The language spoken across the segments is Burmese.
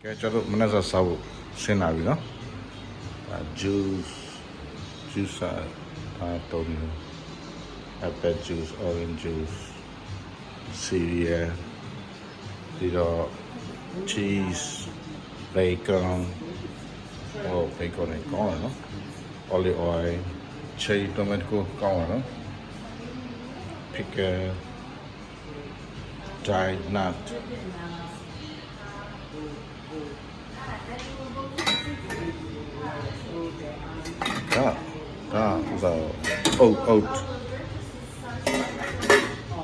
ကဲကျွန်တော်မနေ့ကစားဖို့ရှင်းလာပြီနော်juiceတုံး apple juice orange juice cereal ဒီတော့ cheese bacon bacon နဲ့ကောင်းတယ်နော် olive oil cherry tomato ကိုကောင်းတယ်နော် pickle dried nut so oat.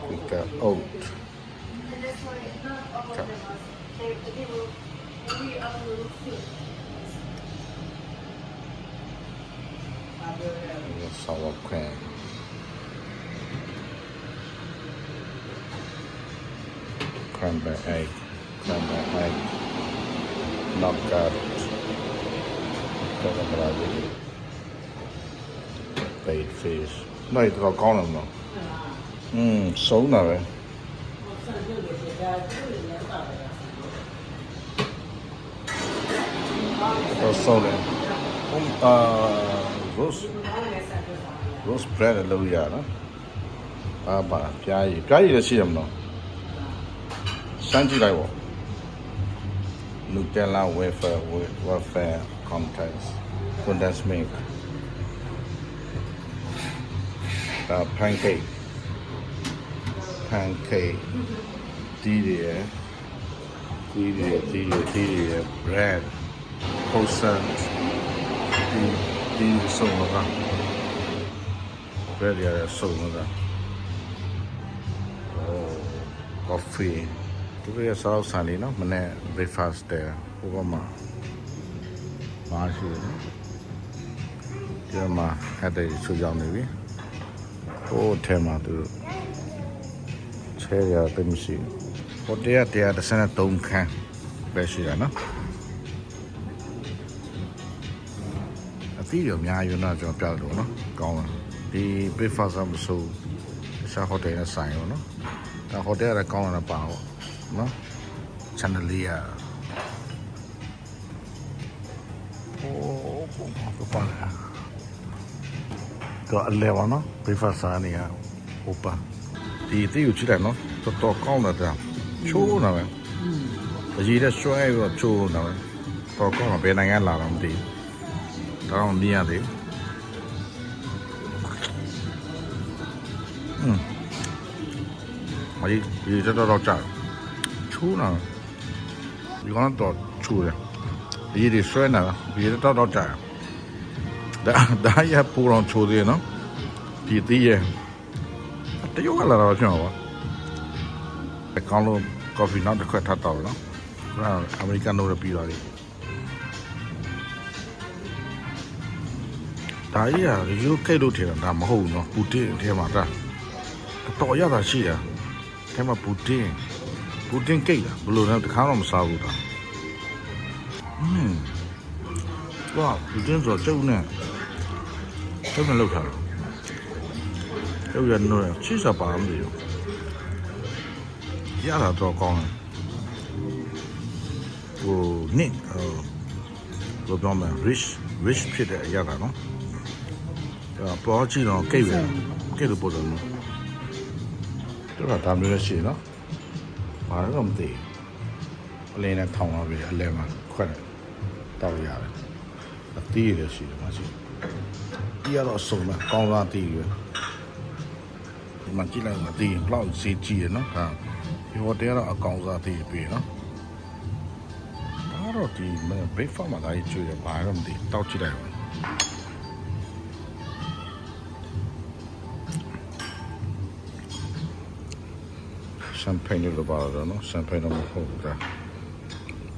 We got oat. Okay. Sour cream. Cranberry egg. Not carrot. Baked fish. No, it's not gone now. So now. So then. Roast bread လုပ်ရနော်။ပါပြားကြီးလည်းရှိရမလို့။စမ်းကြည့်လိုက်ပေါ့။ Nutella wafer contents condensed milk. Pancake, bread, croissant, bread coffee. Today is all Sunday, no? Mane breakfast there. Obama. Marshall. Jama had a so young maybe. Tema to cherry temsi. What they are the Senate don't can. Bessiana. A video, you know, John Peldo, no? Gone. The breakfast of so hotel sign, no? The hotel I call about, no? Chandelier. Got a level, no? Breakfast ania open. The you children, no? To talk on the show now. The year show I will show now. Talk on a penang and lam tea. Down near the you just a child. True now. You want to chew it. It is straight now. You just a child. That you have put on to the no? The you are a lot I can't coffee not the quite at all, no? American no repeat. Dia, you can't do it. I'm home, no? Put it in Temata. The Toyota Shia. Tema pudding cake. Blue have the column saluta. Wow, you didn't know, Joe. Come and look at it. You know, she's a bomb. Yeah, that's all gone. Oh, Nick, rich pit at Yara, no? Porcino, cave, get the bottom. There are time to see, no? I don't think. Lena Town of it, 11, quite a yard. A theatre, she must see. Yellow soda, Conrad tea. Machilla tea, long CG, no? You were there a Conrad tea, no? I don't think big farmer I chew a byron tea, touch it out. Champagne of the bar, no? Champagne of the whole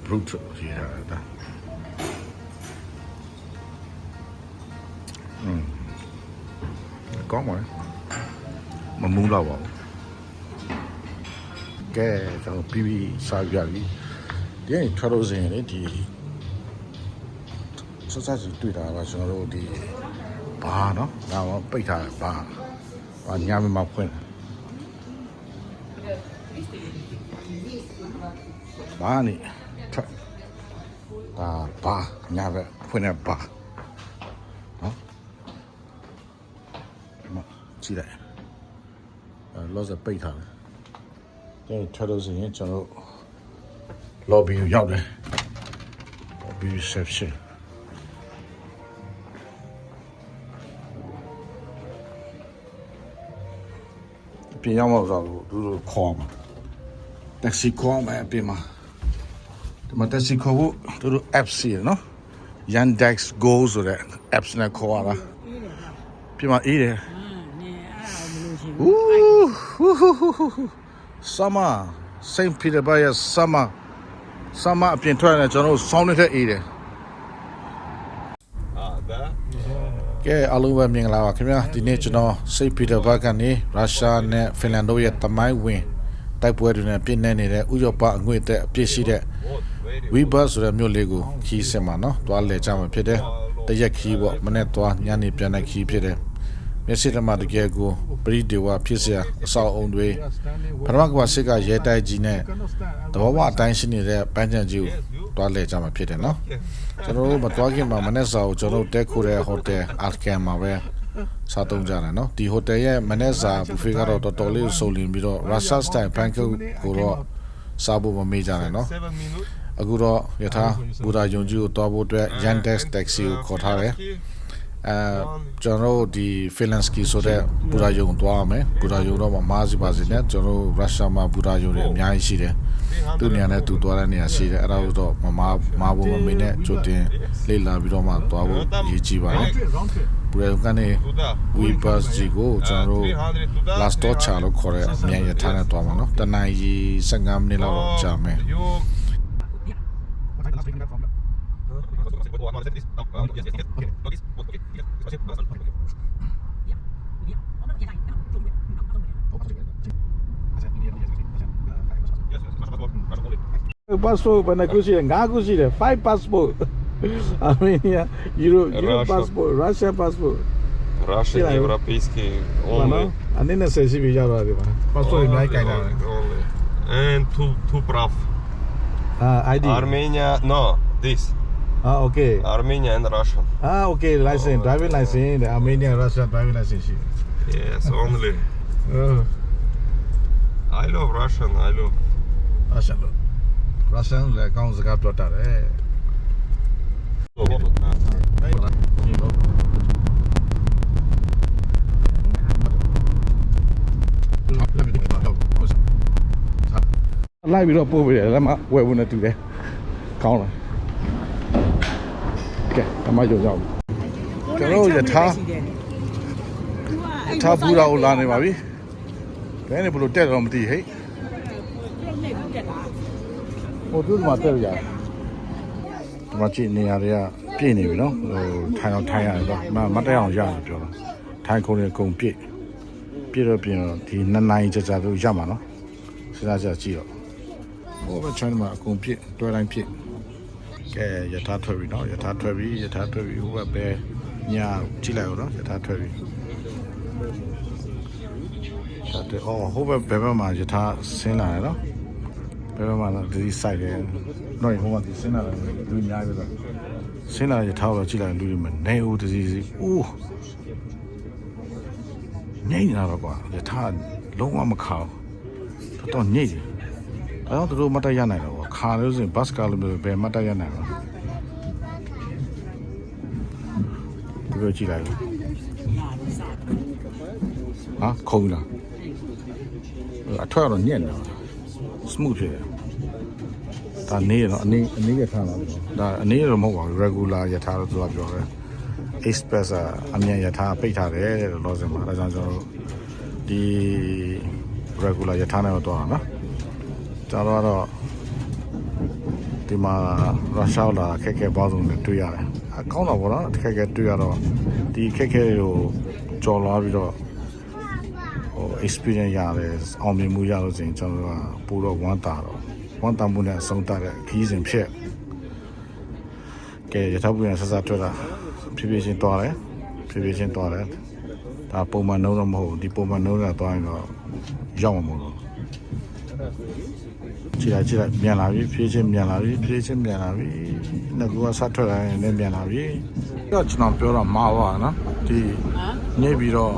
brutal, yeah. Có mà mua đâu vào cái thằng PV sao vậy cái thao đồ gì đấy thì sao sao chỉ tùy là sao rồi thì bà nó nào bây giờ bà nhà mình mọc quên bà này ဒါဘာညာဘက်ဖွင့်တဲ့ဘာနော်ဒီမှာကြည့်လိုက်လောစပိတ်ထားတယ်တဲ့ထွက်လို့ဆိုရင်ကျွန်တော် lobby ကိုရောက်တယ် lobby reception ပြင်ရောက်မှဆိုတော့သူတို့ခေါ်မှာ taxi ခေါ်မှာအပြင်မှာဒီမှာ taxi ခေါ်ဖို့သူတို့ apps ရှိရနော် Yandex Go ဆိုတဲ့ apps နဲ့ခေါ်ရတာပြင်မှာအေးတယ်summer St. Petersburg ရဲ့ summer အပြင်ထွက်ရတယ်ကျွန်တော်တို့ဆောင်းနေတဲ့အေးတယ်ကဲအားလုံးပဲမင်္ဂလာပါခင်ဗျာဒီနေ့ကျွန်တော် St. Petersburg ကနေရုရှားနဲ့ဖင်လန်တို့ရဲ့တမိုင်းဝင်တိုက်ပွဲတွေနဲ့ပြည့်နေနေတဲ့ဥရောပအငွေ့အသက်အပြည့်ရှိတဲ့ Weber ဆိုတဲ့မြို့လေးကိုခီးစင်မှာနော်တွားလဲကြမှာဖြစ်တယ်တရက်ခီးပေါ့မနေ့တွားညနေပြန်တဲ့ခီးဖြစ်တယ်မျက်စိတမတကယ်ကိုပရိဒေဝဖြစ်เสียအဆောက်အုံတွေပထမကစစ်ကရဲတိုက်ကြီးနဲ့တဘောဝအတိုင်းရှိနေတဲ့ပန်းချံကြီးကိုတွားလဲကြမှာဖြစ်တယ်နော်ကျွန်တော်တို့မတွားခင်မှာမနေ့စာကိုကျွန်တော်တက်ခိုးတဲ့ဟိုတယ်အာကန်မှာပဲစားသုံးကြတယ်နော်ဒီဟိုတယ်ရဲ့မနေ့စာဘူဖေကတော့တော်တော်လေးစုံလင်ပြီးတော့ Russia style pancake ကိုတော့စားဖို့မမေ့ကြနဲ့နော်အခုတော့ယထာဘူရာယုံကြီးကိုတွားဖို့အတွက် Yandex taxi ကိုခေါ်ထားတယ်ကျွန်တော်ဒီ Finlandsky ဆိုတဲ့ဘူရာယုံတွားရမယ်ဘူရာယုံတော့မားစီပါစီနဲ့ကျွန်တော်ရုရှားမှာဘူရာယုံတွေအများကြီးရှိတယ်သူ့နေရာနဲ့သူတွားတဲ့နေရာရှိတယ်အဲ့ဒါတော့မာဖို့မမေ့နဲ့ကြိုတင်လေ့လာပြီးတော့မှတွားဖို့ရည်ကြီးပါတယ်ဘူရာယုံကနေ Weber ကြီးကိုကျွန်တော်တို့ last stop ချလို့ခေါ်တဲ့အမြန်ရထားနဲ့တွားမှာနော်တနင်္ဂနွေ15မိနစ်လောက်တော့ကြာမယ်passport ဘယ်နှခုရှိလဲ5ခုရှိတယ်5 passport Armenia Euro passport Russia passport Russia европейский only они на сессии видят вроде бы passport не дай кайда and two прав ID Armenia no this okay Armenia and Russia okay license driving license the Armenia Russia driving license yes only I love Russian I love Russian လည်းကောင်းစကားပြောတတ်တယ်လိုက်ပြီးတော့ပို့ပေးတယ်လက်မဝယ်ဖို့နဲ့တူတယ်ကောင်းလားကဲအမကြောက်ရောက်ကျွန်တော်ယထာပူရာကိုလာနေပါပြီဘယ်နဲ့ဘလို့တက်တော့မသိဟဲ့ဟိုသူ့မှာတက်ရဒီမှာကြည့်နေရာတွေကပြည့်နေပြီနော်ဟိုထိုင်အောင်ထိုင်ရတယ်တော့မတက်အောင်ရတယ်ပြောတာထိုင်ခုံတွေအကုန်ပြည့်တော့ပြင်တော့ဒီ2နိုင်ကြာတို့ရမှာနော်စဉ်းစားကြည့်တော့ဟိုဘက်ချမ်းမှာအကုန်ပြည့်တွဲတိုင်းပြည့်ကဲယထာထွက်ပြီနော်ယထာထွက်ပြီဟိုဘက်ပဲညာကြည့်လိုက်ဦးနော်ယထာထွက်ပြီဟိုဘက်ဘယ်မှာယထာဆင်းလာတယ်နော်ဘယ်မှာလဲဒီ site ရဲ့တော့ဟိုမှာဒီစင်းလာတယ်လူအများကြီးပဲစင်းလာရထားတော့ကြည့်လိုက်လူတွေမနေဦးတစီစီအိုးညိနေတာတော့ကွာရထားလုံးဝမခါဘူးတော်ညိတယ်အဲ့တော့တို့မတက်ရနိုင်တော့ကွာခါလို့ဆိုရင်ဘတ်ကားလိုမျိုးပဲမတက်ရနိုင်တော့ဒီလိုကြည့်လိုက်ဟာခုံးလာအထွက်တော့ညက်နေတော့smooth ဖြစ်တယ်ဒါနေတော့အနေရထားလာပြီဒါအနေရတော့မဟုတ်ပါဘူး regular ရထားလို့သူကပြောတယ် express အမြန်ရထားပိတ်ထားတယ်တဲ့လောစင်မှာဒါကြောင့်ကျွန်တော်တို့ဒီ regular ရထားနဲ့တော့သွားတာနော်ကျွန်တော်တော့ဒီမှာရုရှားလာခက်ခဲပေါင်းစုံနဲ့တွေ့ရတယ်အကောင်းတော့ဗောနော်ခက်ခဲတွေ့ရတော့ဒီခက်ခဲကိုကြော်လွားပြီးတော့experience ရတယ်အောင်မြင်မှုရလို့ဆိုရင်ကျွန်တော်ကပို့တော့ဝမ်းတာမှုနဲ့အဆုံးသတ်တဲ့ခီးစဉ်ဖြစ်ကဲရထားပူရဆက်ထွက်တာဖြည်းဖြည်းချင်းတွားတယ်ဒါပုံမှန်နှုံးတော့မဟုတ်ဒီပုံမှန်နှုံးတာတွားရင်တော့ရောက်မှာမဟုတ်ဘူး ကြည့်လိုက်မြန်လာပြီဖြည့်ချင်းမြန်လာပြီဖြည့်ချင်းမြန်လာပြီငါကဆက်ထွက်လာရင်လည်းမြန်လာပြီတော့ကျွန်တော်ပြောတော့မှာပါနော်ဒီညိပြီးတော့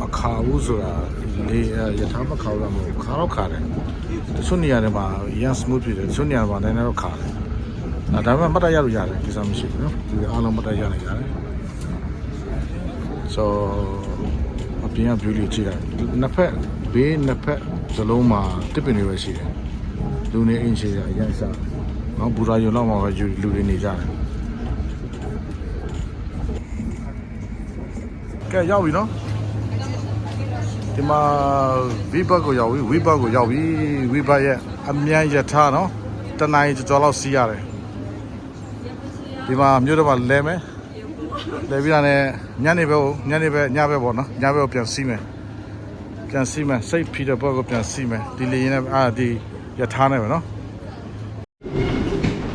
မခါဘူးဆိုတာလေရထားမခါဘူးလားမဟုတ်ခါတော့ခါတယ်တချို့နေရာတွေမှာရန် smooth ဖြစ်တယ်တချို့နေရာမှာလည်းတော့ခါတယ်ဒါပေမဲ့မတ်တရလို့ရတယ်ကိစ္စမရှိဘူးနော်ဒီအားလုံးမတ်တရနိုင်ရတယ် so အပြင်က view လေးကြည့်လိုက်နှစ်ဖက်ဘေးနှစ်ဖက်စလုံးမှာတစ်ပင်တွေပဲရှိတယ်လူနေအင်းရှိတာအရင်စားနော်ဘူရာယုံလောက်မှာပဲလူတွေနေကြတယ်ကဲရောက်ပြီနော်ဒီမှာဝိဘတ်ကိုရောက်ပြီဝိဘတ်ကိုရောက်ပြီဝိဘတ်ရဲ့အမြန်ရထားနော်တနိုင်ကျော်လောက်စီးရတယ်ဒီမှာမြို့တော်မှာလဲမယ်လဲပြီးတော့ညနေဘက်ညဘက်ပေါ့နော်ညဘက်ကိုပြန်စီးမယ်စိတ်ဖီတဲ့ဘက်ကိုပြန်စီးမယ်ဒီလေရင်နဲ့ဒီရထားနေပဲနော်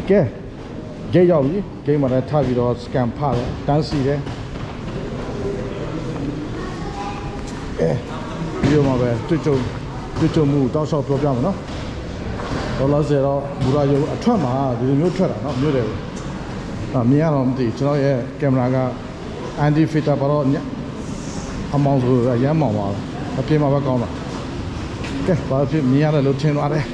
ကဲဂိတ်ရောက်ပြီဂိတ်မှာလည်းထားပြီးတော့ scan ဖတယ်တန်းစီတယ်ဒီလိုမှာပဲတွေ့ကြုံမှုတောက်လျှောက်ပြောပြမယ်နော်တော့လာစေတော့ဘူရာယုံအထွက်မှာဒီလိုမျိုးထွက်တာနော်မျိုးတယ်မြင်ရတော့မသိကျွန်တော်ရဲ့ကင်မရာက anti filter ပါတော့အမောင်ဆိုရမ်းမောင်ပါအပြင်မှာပဲကောင်းတာကဲဘာဖြစ်မြင်ရတယ်လို့ထင်သွားတယ်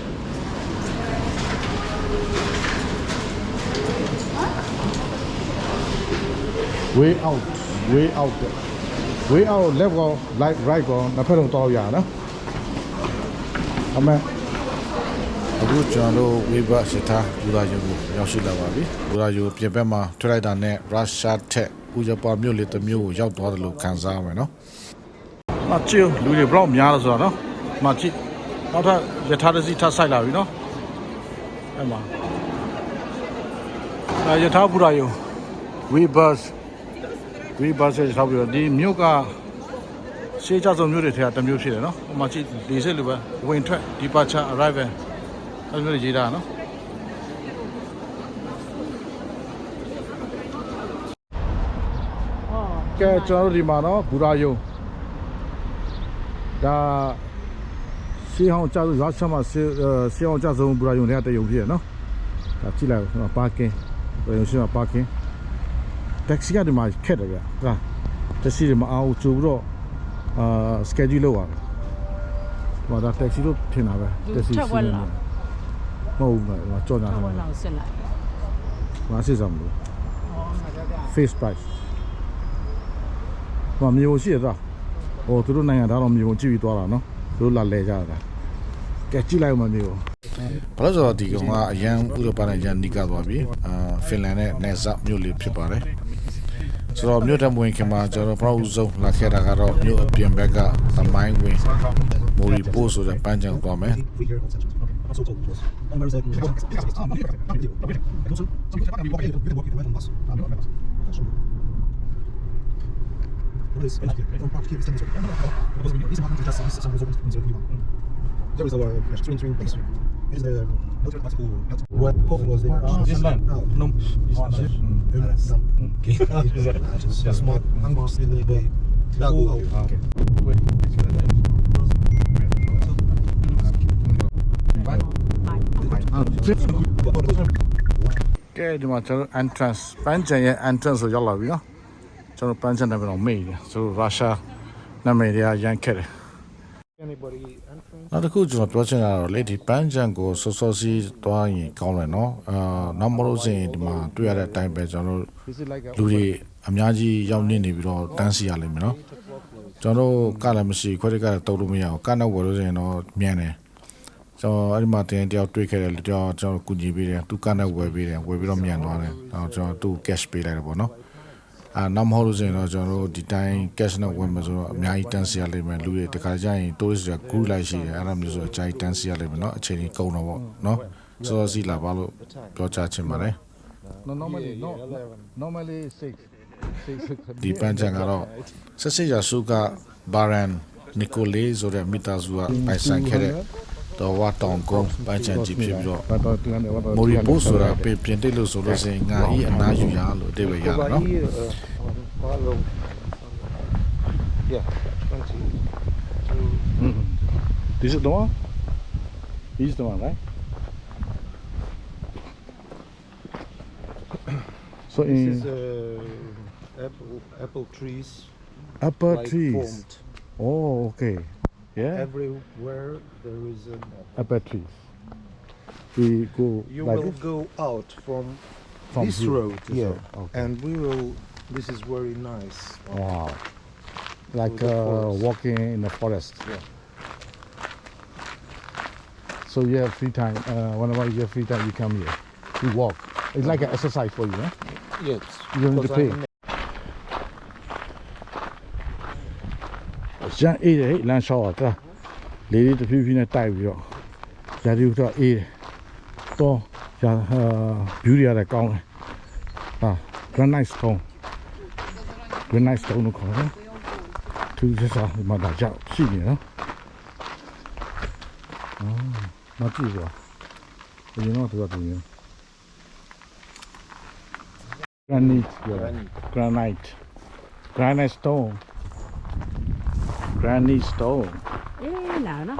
way out left ကော right ကောနှစ်ဖက်လုံးတောက်ရနော်အမေအခုကျွန်တော်တို့ဝေဘတ်စတာဘူရာယုံကိုရောက်ရှိလာပါပြီဘူရာယုံပြင်ဘက်မှာထွက်လိုက်တာနဲ့ရုရှားထက်ဥရောပမြို့လေတစ်မြို့ကိုရောက်သွားတယ်လို့ခံစားရမယ်နော်မချီလူတွေဘလောက်များလဲဆိုတော့နော်မချီနောက်ထပ်ရထားတစ်စီးထပ်ဆိုင်လာပြီနော်အဲ့မှာရထားဘူရာယုံဝေဘတ်ရဲ့ထားပြီးတော့ဒီမြို့ကရှေးကြဆုံးမြို့တွေထဲကတစ်မြို့ဖြစ်တယ်နော်ဟိုမှာချီဒီစစ်လိုပဲဝင်ထွက် departure arrival အဲ့လိုရေးတာနော်ကဲကျွန်တော်တို့ဒီမှာနော်ဘူရာယုံဒါရှေးဟောင်းကျဆုံးရွာချမှာရှေးဟောင်းကျဆုံးဘူရာယုံတွေကတယုံဖြစ်ရနော်ဒါကြည့်လိုက်ပါကင်းဘူရာယုံရှိမှာပါကင်းတက္ကစီကဒီမှာခက်တယ်ဗျာဟာတက္ကစီတွေမအောင်ကြိုးပြီးတော့schedule လုပ်ရတယ်ဘာသာတက္ကစီလို့ထင်တာပဲတက္ကစီစီးနေတယ်မဟုတ်ဘူးကွာကြော်ညာထားတယ်ဘာစစ်စမ်းလို့ face price ဘာမျိုးရှိရတာဟိုသူတို့နိုင်ငံသားတော့မျိုးကြည့်ပြီးသွားတာနော်သူတို့လာလဲကြတာကဲကြည့်လိုက်မှမျိုးဘာလို့ဆိုတော့ဒီကောင်ကအရန်ဥရောပနဲ့ရန်နီးကသွားပြီဖင်လန်နဲ့နယ်စပ်မြို့လေးဖြစ်ပါတယ်ဆိုတော့မြို့တမွေခင်မှာကျွန်တော်ပရောဇုံလာခဲ့တာကတော့မြို့အပြင်ဘက်ကသမိုင်းဝင်မိုရီပို့ဆိုတဲ့ပန်းချံသွားမယ်There is our string base. Is the military school? What was there? This land? No. Okay. Just small angles in the bay. Okay. Okay,ဒီမှာကျွန်တော် entrance ပန်းချံရဲ့ entrance ကိုရောက်လာပြီနော်ကျွန်တော်ပန်းချံနာမည်တော့မေ့တယ်ဆိုတော့ရုရှားနာမည်တွေကရန်ခက်တယ် Anybody entrance? နောက်တစ်ခုကျွန်တော်ပြောချင်တာတော့လေဒီပန်းချံကိုစောစောစီးသွားရင်ကောင်းတယ်နော်နောက်မလို့ဆိုရင်ဒီမှာတွေ့ရတဲ့အတိုင်းပဲကျွန်တော်တို့လူတွေအများကြီးရောက်နေပြီးတော့တန်းစီရလိမ့်မယ်နော်ကျွန်တော်တို့ကလည်းမရှိခွဲတက်ကလည်းတုံးလို့မရအောင်ကနောက်ဝယ်လို့ဆိုရင်တော့မြန်တယ်ကျွန်တော်အဲ့ဒီမှာတင်တယောက်တွေ့ခဲ့တယ်တယောက်ကျွန်တော်ကူညီပေးတယ်သူကနောက်ဝယ်ပေးတယ်ဝယ်ပြီးတော့မြန်သွားတယ်နောက်ကျွန်တော်သူ့ cash ပေးလိုက်တယ်ပေါ့နော်နောက်မဟုတ်လို့ဆိုရင်တော့ကျွန်တော်တို့ဒီတိုင်း cash နဲ့ဝင်မယ်ဆိုတော့အများကြီးတန်းစီရလိမ့်မယ်လူတွေတခါကျရင် tourist တွေက group လိုက်ရှိတယ်အဲ့ဒါမျိုးဆိုတော့အကြိုက်တန်းစီရလိမ့်မယ်နော်အချိန်ကြီးကုန်တော့ပေါ့နော်စောစောစီးလာပါလို့ပြောချချင်ပါတယ် normally 6 ဒီပန်းချံကတော့ဆက်စစ်ရစုကဘာရန်နီကိုလေဆိုတဲ့မိသားစုကပိုင်ဆိုင်ခဲ့တဲ့တော့ဝါတောင်ကုန်းပန်းချံကြီးဖြစ်ပြီးတော့မိုရီပို့ဆိုတာပြင်တိတ်လို့ဆိုလို့စင်ငါဤအနာယူရလို့အတိတ်ပဲရတာနော် Yeah. ဒီစတော့ He's the one, right? So This in is apple trees. upper like trees. formed. Oh, okay. Yeah. Everywhere there is an Upper trees. We go You like will this go out from this here. road, This yeah, road, okay. and we will. This is very nice. Wow. Like the forest. walking in the forest. Yeah. So you have free time. Whenever you have free time, you come here. You walk. It's like an exercise for you, huh? Yes. You don't need to because pay. I'm- ရန်အေးတယ်ဟဲ့လမ်းလျှောက်တာလေလေးတစ်ဖြည်းဖြည်းနဲ့တိုက်ပြီးတော့ရာသီဥတုအေးတယ်တော့ရာဘျူးတွေရတယ်ကောင်းတယ်ဟာ granite stone လို့ခေါ်တယ်သူစစားဒီမှာဒါကြောက်ရှိနေနော်မကြည့်ဘူးဘယ်တော့သူကတူနေ granite stone granite stone အေးလာနော်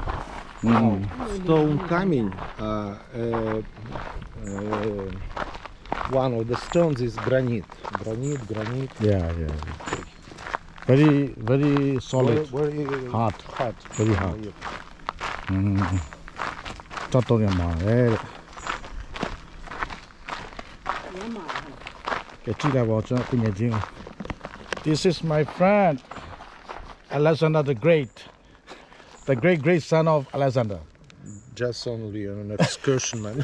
Stone камень. One of the stones is granite. Granite. Yeah. Very, very solid. Very Hard. hard. Very hard. Yeah. တော်တော်ရမှာလေတဲ့ ရမ်းပါ ကဲကြည့်လိုက်ပါကျွန်တော်ပြင်ချင်း This is my friend Alexander the Great the great son of Alexander Just only an excursion, man.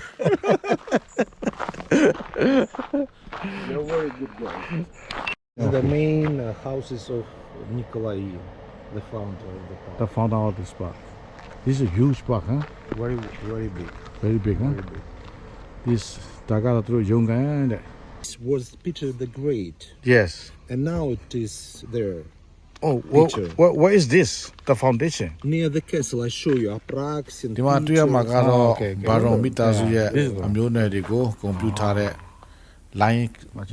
You're very good guy. The main houses of Nikolai, the founder of the park. the founder of this park This is a huge park huh Very, very big. Very big huh Very big. This ဒါကတော့သူတို့ရုံကန်တဲ့ This was Peter the Great, Yes and now it is there Oh Picture. what is this the foundation near the castle. I show you Apraxin. ဒီမှာတွေ့ရမှာကတော့ okay. ဘာရောမီတာစုရဲ့အမျိုးနယ်တွေကိုကွန်ပျူတာတဲ့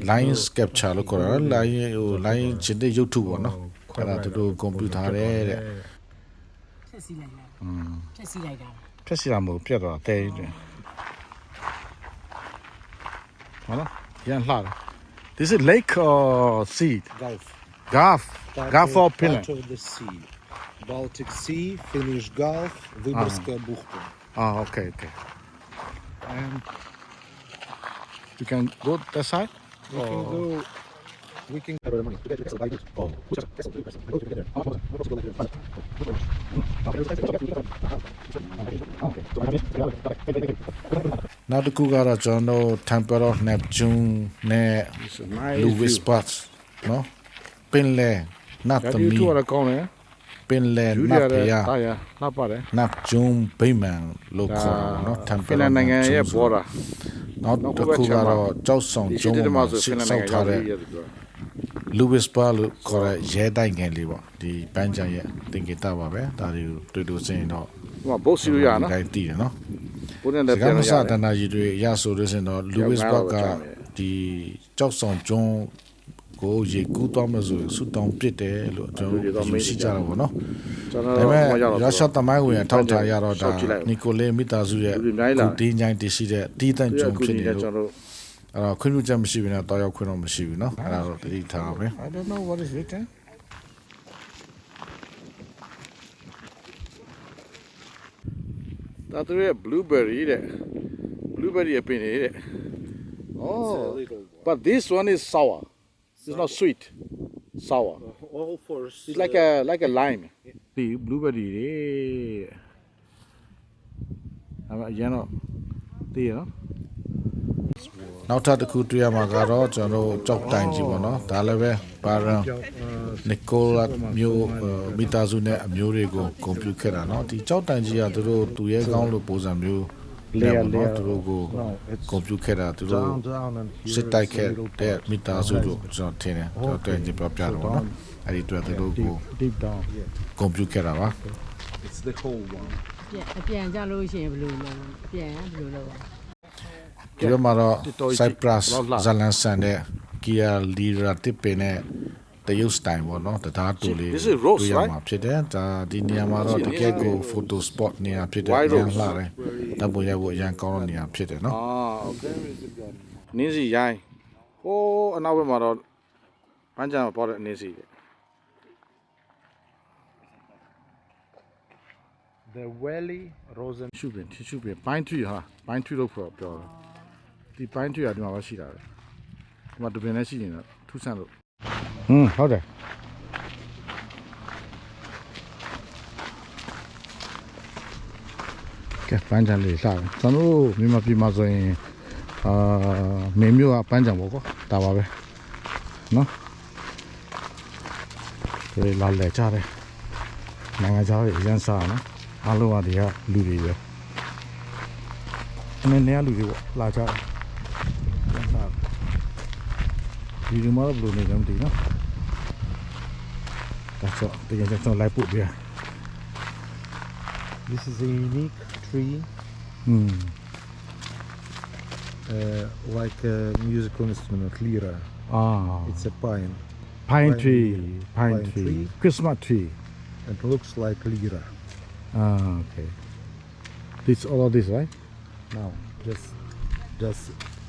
line capture လို့ခေါ်တာ line ချင်းတဲ့ရုပ်ထုပေါ့နော်အဲ့ဒါသူတို့ကွန်ပျူတာတဲ့ ဖြက်စီလိုက်တာဖြက်စီလိုက်တာ ဖြက်စီတာမဟုတ်ပြတ်သွားတယ်တဲ့ဟုတ်လားရန်လှတယ် This is lake or sea Gulf. Gulf for Finland Part of the sea. Baltic Sea, Finnish Gulf, Vyborskaya бухта. Okay and you can go that side We can go. We can. Oh.နောက်တစ်ခုကတော့ကျွန်တော်တို့ Temple of Neptune နဲ့ Lewis Park နော်ပင်လယ်နတ်သမီး တူရကောင်းတယ် ပင်လယ် ယူ န ရ တ် တ ဖ ယ် ျား တာရလှပတယ် Neptune ဗိမာန်လို့ခေါ်တာနော် Temple ဖင်လန်နိုင်ငံရဲ့ of ဘော် Neptune ဒါ နောက်တစ်ခုကတော့ကြောက်ဆောင် ဒီ ကျုံး တမ မှာ ဆိုဖ စစ် င်လန် ဆော နို က် င်ငံ ထား ရဲ့ တဲ့ Lewis Park လို့ခေါ်တဲ့ရဲတိုက်ငယ်လေးပေါ့ဒီပန်းချံရဲ့တင်ကေတာပါပဲဒါတွေကိုတွေ့စင်တော့ ဟိုဘုတ်စီလို့ရနော် တိုင်းတည်တယ်နော် ဘုန်းနဲ့ စ လည်း ကား ပြန် မ လို့ စ ရ တ တယ် န်တာကြီးတွေရဆိုလို့စင်တော့ Lewis Park ကဒီကြောက်ဆောင်ကျုံးကိုရေကူးသွားမှဆိုဆူတောင်းပစ်တယ်လို့ကျွန်တော်ယူရှိကြတာပေါ့နော် ကျွန် ဒါ တော် ပေမဲ့ တော့ရောက် ရု တော့ ရှားတမိုင်းဝင်ထောက်ထားရတော့ဒါ ဆောက်ကြည့်လိုက် နီကိုလေမီတာစုရဲ့ လူတွေအများကြီးလာ ကိုတင်းချိုင်းတရှိတဲ့တီးတန့်ကျုံဖြစ်နေလို့ ကျွန်တော်တို့ အဲ့တော့ခွင့်ပြုချက်မရှိဘဲနဲ့တောက်ရောက်ခွင့်တော့မရှိဘူးเนาะအဲ့ဒါတော့တတိထားအောင်ပဲ I don't know what is written ဒါသူရဲ့ blueberry တဲ့ blueberry အပင်နေတဲ့ Oh but this one is sour it's not sweet sour All for. it's like a lime ဒီ blueberry တွေအဲ့အရင်တော့တည်ရနော်နောက်ထပ်တစ်ခုတွေ့ရမှာကတော့ကျွန်တော်တို့ကြောက်တိုင်ကြီးပေါ့နော်ဒါလည်းပဲပါရန်နီကိုလာမျိုးမီတာစုနဲ့အမျိုးတွေကိုကွန်ပျူခဲ့တာเนาะဒီကြောက်တိုင်ကြီးကသူတို့သူရဲကောင်းလို့ပုံစံမျိုးလဲပေါ့နော်သူတို့ကိုကွန်ပျူခဲ့တာသူတို့ Down and here စစ်တိုက် is a ခဲ့ little တဲ့ part. မီတာစုတို့ကျွန်တော်ထင်တယ်ကျွန်တော်တွေ့ကြည့်ပြပြတော့ဗောနော်အဲ့ဒီတွေ့သူတို့ကို Deep down. ကွန်ပျူခဲ့တာပါ It's the whole one. အပြန်ကြလို့ရှိရင်ဘယ်လိုလုပ်အပြန်ဘယ်လိုလုပ် ဒီတော့မှာတော့ Cyprus ဇလန်ဆန်တဲ့ Kia Lira တစ်ပင်နဲ့တရုတ်စတိုင်ပေါ့နော်တရားတူလေး This is rose, တွေ့ရမှာဖြစ်တယ်ဒါဒီနေရာမှာတော့တကယ်ကို photo spot နေရာဖြစ်တယ် White ရန် rose. လှတယ်တပ်ပေါ်ရဖို့ရန်ကောင်းတဲ့နေရာဖြစ်တယ်နော် Ah okay နင်းစီရိုင်းဟ Oh, another one. Panja bought it easy. The Valley Rosen. Should be pine tree, huh? Pine tree look for the pine tree. I don't know what she does. What to be nice in 2 cents. How there? Okay, Panja Lisa. Sanu, Mima Pimazo in Memua Panja Woko, Tawabe. No? Very large letter. Nangaja is Yansana. Aloha, dear Ludi. And then near Ludi, larger. You do more blue name, do you know? That's all. They just don't like put there. This is a unique tree, like a musical instrument, lira. Ah, It's a pine. pine tree. Pine Pine tree. tree. Christmas tree. It looks like lira. Ah, okay. This all of this, right? Now, just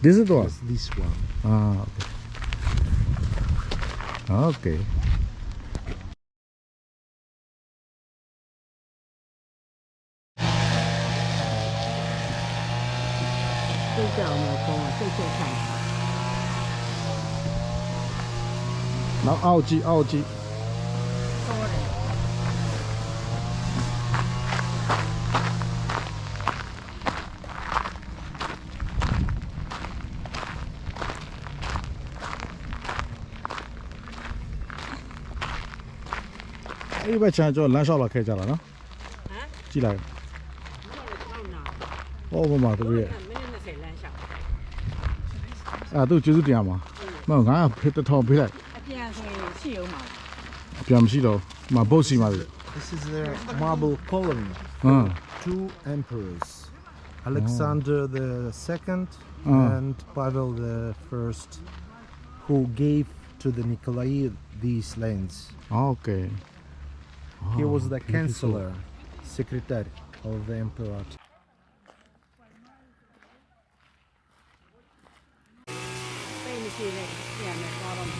This is the one. this one. Ah, okay. Okay. 这叫我们风啊，这就看法。 Now, algae. 多嘞。 哎，别讲叫燃烧了，开家了呢。啊？进来。没有到哪？哦，不嘛，对不对？没有那谁燃烧。啊，都就是这样嘛。那我看配得套配来，啊，这样是汽油嘛？别唔知道，嘛保险嘛。 This is their marble column. 嗯 Two emperors, Alexander the Second Ah. and Pavel the First, who gave to the Nikolai these lands. ，OK。 He was the beautiful. chancellor, secretary of the emperor. 被你给嘞，这样的搞了嘛？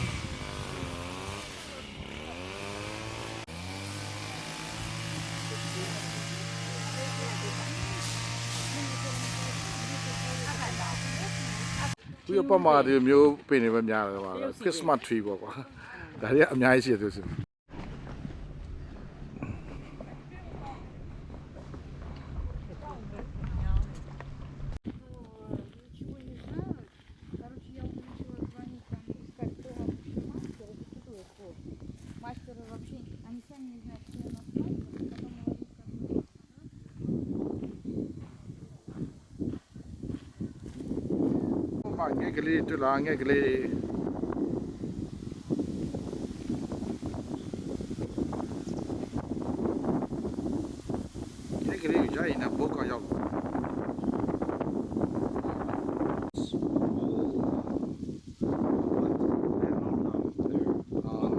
သူရပတ်မှာဒီမျိုးပင်နေပဲများတယ်ပါလား Christmas tree ပေါ့ကွာဒါတွေကအများကြီးရှိတယ်သူစ Мастеры вообще, они сами не знают, что у нас мастер, потом говорит, как မှာငယ်ကလေးတွေ့လားငယ်ကလေးငယ်ကလေးကြာရင်ဘောကရောက်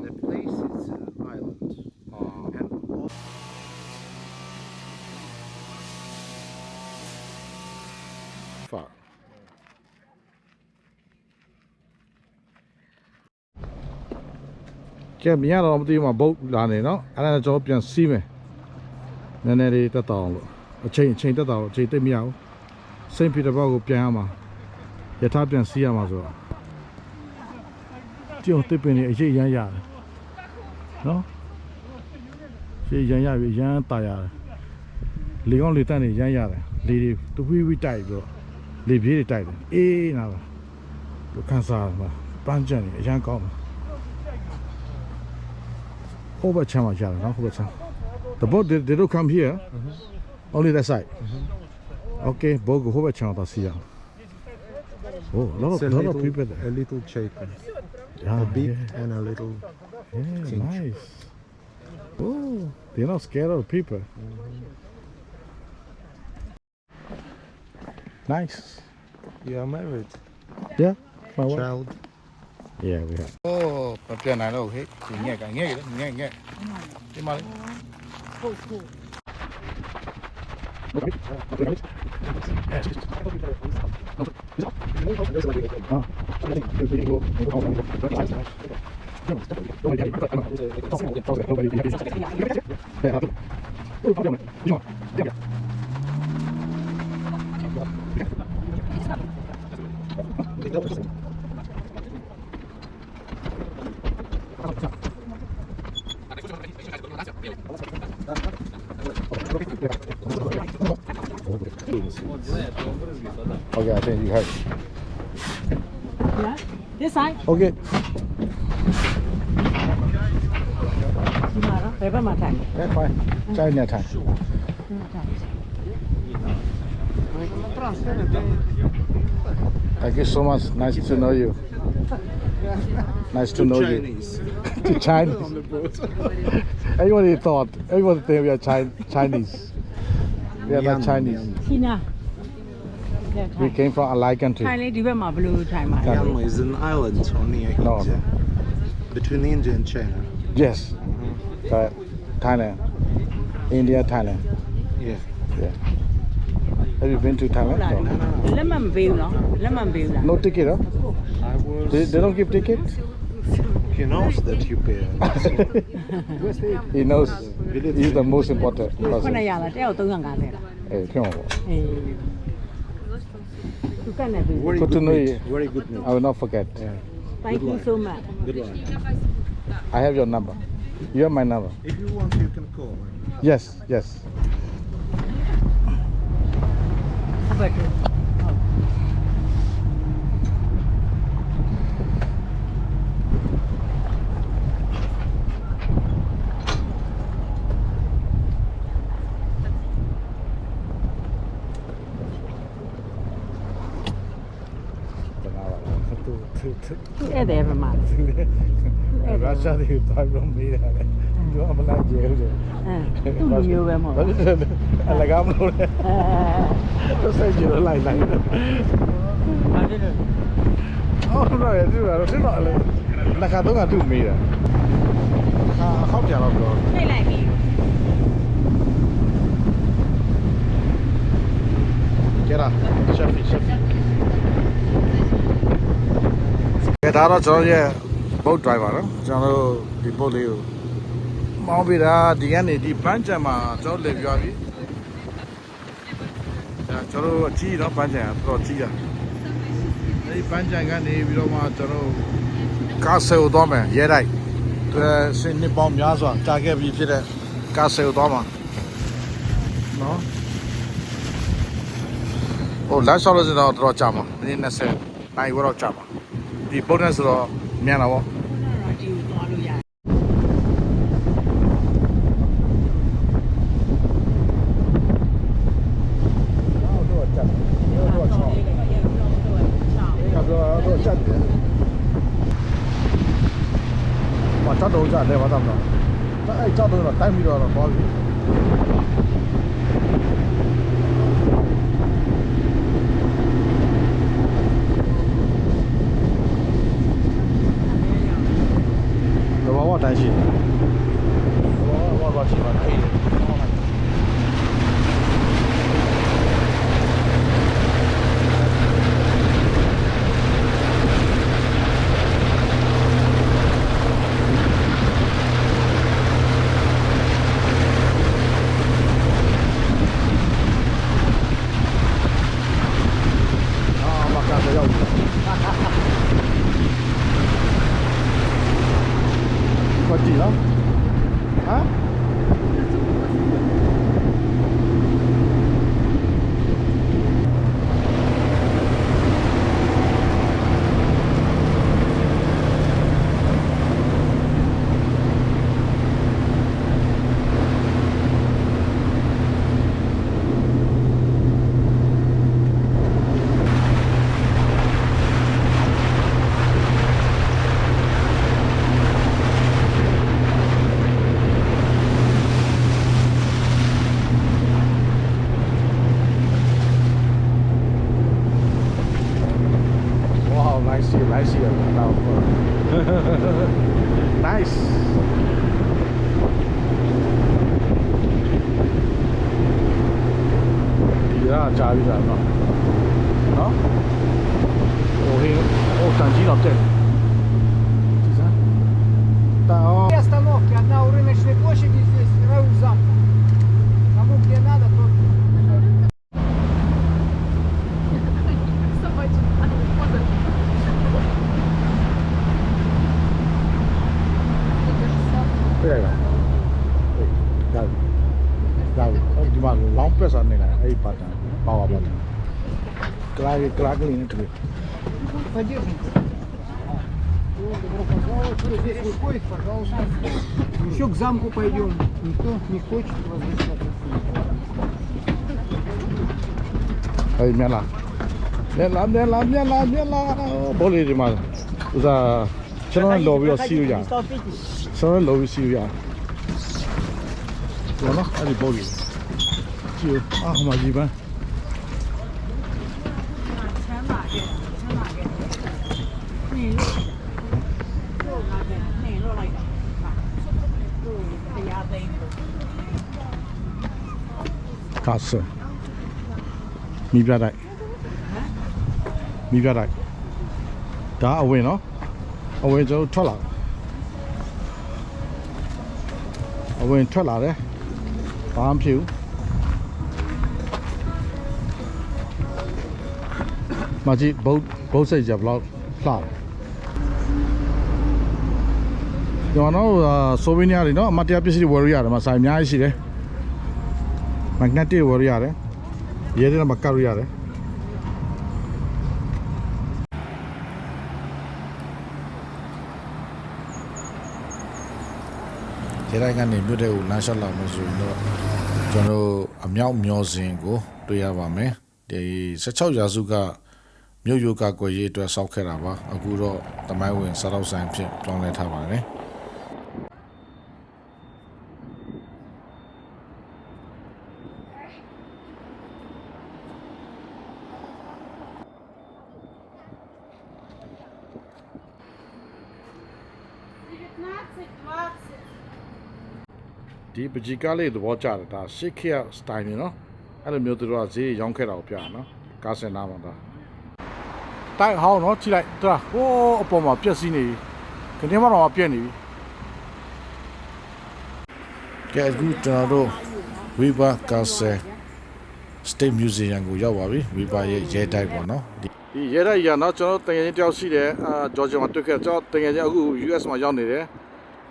The place is an island. And all ဖာကျမရတော့မသိဘူးမှာဘုတ်လာနေနော်အဲ့ဒါကျွန်တော်ပြန်စီးမယ်နည်းနည်းလေးတက်တောင်းလို့အချိန်တက်တောင်းအချိန်တိတ်မရဘူးစိတ်ဖီတစ်ပေါက်ကိုပြန်ရမှာယထာပြန်စီးရမှာဆိုတော့ကျုံတစ်ပင်နေအရေးရမ်းရတယ်နော်ရေးရမ်းရပြီရမ်းတာရတယ်လေကောင်းလေတက်နေရမ်းရတယ်လေတွေတဝီးဝီးတိုက်ပြီးတော့လေပြေးတွေတိုက်တယ်အေးနာပါလူခန်းစားမှာပန်းကြံနေအရမ်းကောင်းမှာဟိုဘက်ချမ်းမှာရတယ်နော်ဟိုဘက်ချမ်း The boat they don't come here only that side okay boat ကိုဟိုဘက်ချမ်းတော့စီရ Oh, a lot it's of people there. a little shaken. Yeah, A big yeah. and a little. Yeah, Change. nice. Oh, they're not scared of people. Nice. You are married. Yeah. My wife. Child. Yeah, we have. Oh, but then I know, hey, nghe. 后 Okay, I think you have. Yeah. This side. Okay. ဒီမှာတော့ဘယ်ဘက်မှာထိုင် That's fine. Try next time. Thank you so much. Nice to know you. Nice to know you. Chinese. Everybody think we are Chinese. We are not Chinese. ခီနာ We came from Alai ထိုင် country. လေဒီဘက်မှာဘယ်လိုထိုင်မှာလဲ Myanmar is an island only No, India. Between India and China. Yes. Thailand. India, Thailand. Yeah. Yeah. Have you been to ဟုတ် Thailand? လား No. လက်မှတ်မပေးဘူးနော်လက်မှတ်မပေးဘူးလား No ticket, huh? I was. They don't give ticket? He knows that you pay. He knows he's the most important 900 person. လားတယောက်350လား Hey, come on. အေးသူကနဲ့ပြီ Very Good to know meat. you. Very good meat. I will not forget. Thank you so much Good one. I have your number. You have my number. If you want, you can call. Yes, yes. ဘယ်လို ဧည့်သည်ဘယ်မှာလဲ Russia တွေသွားပြီးမေးတယ်။ပြောမလားကျေဟုတ်တယ် အဲသူ့လူမျိုးပဲမဟုတ်ဘူး ။အလကားမလို့လေ အဲ ။ဆက်ကြည့်လိုက်လိုက်။ ဘာဖြစ်လို့ အော်တော့ရသူကတော့တင်တော့လေ။လက်ကတော့ကသူ့မေးတာ။ဟောက်ကြတော့ပြော ထိတ်လိုက်ပြီ ။ကျလာ။ရှက်ဖီ။ဒါတော့ကျွန်တော်ရဲ့ boat driver နော်။ကျွန်တော်တို့ဒီ boat လေးကိုမောင်းပြီးတာဒီကနေဒီပန်းချံမှာကျွန်တော်လေပြောပြီ။ဒါကျွန်တော်အကြီးတော့ပန်းချံကတော့ကြီးတာ။အဲဒီပန်းချံကနေပြီးတော့မှကျွန်တော်ကားဆယ်တော့မယ်ရဲတိုက်။ဒါစင်နှစ်ပေါင်းများစွာကြာခဲ့ပြီဖြစ်တဲ့ကားဆယ်တော့မှာနော်။ဟိုလမ်းလျှောက်လို့ဆိုတော့တော်တော်ကြာမှာမိနစ်20နိုင်ဝတော့ကြာမှာဒီ bonus ဆိုတော့မြန်တာပေါ့ ဒီကိုသွားလို့ရတယ် တော့ကြာတော့ချောင်းကတော့ကြာတယ်ဘာတော့ကြာတယ်ဘာတော့အဲ့ကြောက်တော့တိုင်းပြီးတော့သွားပြီတော့တိုင်းရှိတယ်ဘာရှိပါလဲ Có gì đó? Hả? Nice here. Now, nice. တာကြားပြီးသားနော်နော်ဟိုဟင်းဟိုတန်ကြီးတော့တက်ဒီစားတာ Две остановки, одна у рыночной площади здесь, вторая у замка. Кому где надо, то... Đây là đây đây đi mà long bớt sao này này ấy bắt bao bắt cái này này thôi Подержите. Здесь выходит, пожалуйста. Еще к замку пойдем. Никто не хочет возвращаться. ấy miền là bố đi mà giờ cho nó lố bị siêu ya cho nó lố bị siêu ya rồi nó đi bố đi siêu không mà gì mà cá sấu mi bia đại đã ở bên nó ở bên chỗ thoát lại đấy bám phiếu mà chỉ bố xây dập lo lại nhưng mà nó souvenir thì nó material warrior mà xài nhái gì đấy magnetic warrior đấy 얘들은 막 가루야 돼. 얘랑 간에 묘대고 나샬라 모습으로 저는 암nhau 묘신고တွေ့ရပါမယ်. 이 16ရာစုက မြို့ရွာကကိုရေးအတွက်စောက်ခဲ့တာပါ. အခုတော့တမိုင်းဝင်စားတော့ဆိုင်ဖြစ်ပြောင်းလဲထားပါတယ်. 이 부지가리도 보자다 다 시키야 스타일이노အဲ့လိုမျိုးသူတို့ကဈေးရောင်းခဲ့တာကိုပြရနော်ကားစင်နာမှာဒါတိုက်ဟောင်းနော်ကြည့်လိုက်သူကဟိုးအပေါ်မှာပြက်စီးနေပြီခင်းမတော်ပြက်နေပြီကဲအခုကျွန်တော်တို့ဝီဘာကာဆယ် State Museum ကိုရောက်ပါပြီဝီဘာရဲ့ရဲတိုက်ပေါ့နော်ဒီရဲတိုက်ရနော်ကျွန်တော်တကယ်ချင်းတယောက်ရှိတယ်ဂျော်ဂျီမှာတွေ့ခဲ့ကျွန်တော်တကယ်ချင်းအခု US မှာရောက်နေတယ်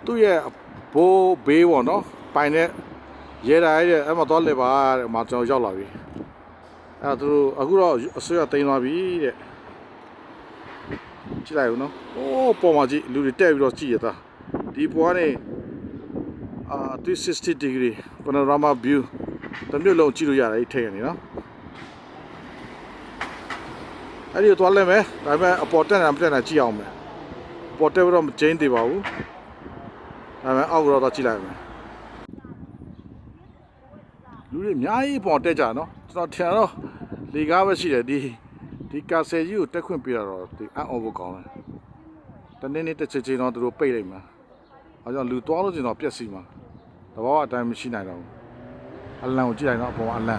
သူ့ရဲ့ဘိုးဘေးပေါ့နော်ပိုင်တဲ့ရဲတိုင်းရဲ့အဲ့မှာတော့လေပါတဲ့မှာကျွန်တော်ရောက်လာပြီအဲ့သူတို့အခုတော့အစိုးရတင်သွားပြီတဲ့ကြည့်လိုက်ဦးနော်ဟိုးပေါ်မှာကြည့်လူတွေတက်ပြီးတော့ကြည့်ရတာဒီပေါ်ကနေ360 degree panorama view တစ်မျိုးလုံးကြည့်လို့ရတယ်အဲ့ထည့်ရနေနော်အဲ့ဒီတော့လဲမယ်ဒါပေမဲ့အပေါ်တက်နေမတက်နေကြည့်အောင်မယ်ပေါ်တက်ပြီးတော့မကျင်းသေးပါဘူးဒါပေမဲ့အောက်ကတော့ကြည့်လိုက်မယ်လူတွေအများကြီးပေါ်တက်ကြနော်ကျွန်တော်ထင်တော့လေကားပဲရှိတယ်ဒီကာဆယ်ကြီးကိုတက်ခွင့်ပြတော့ဒီအံ့ဩဖို့ကောင်းတယ်တနေ့နေ့တစ်ချိန်ချင်းတော့သူတို့ပိတ်လိုက်မှာအဲကြောင့်လူသွားလို့ကျင်တော့ပြက်စီမှာတဘောအတိုင်းမရှိနိုင်တော့ဘူးအလံကိုကြည့်လိုက်တော့အပေါ်အလံ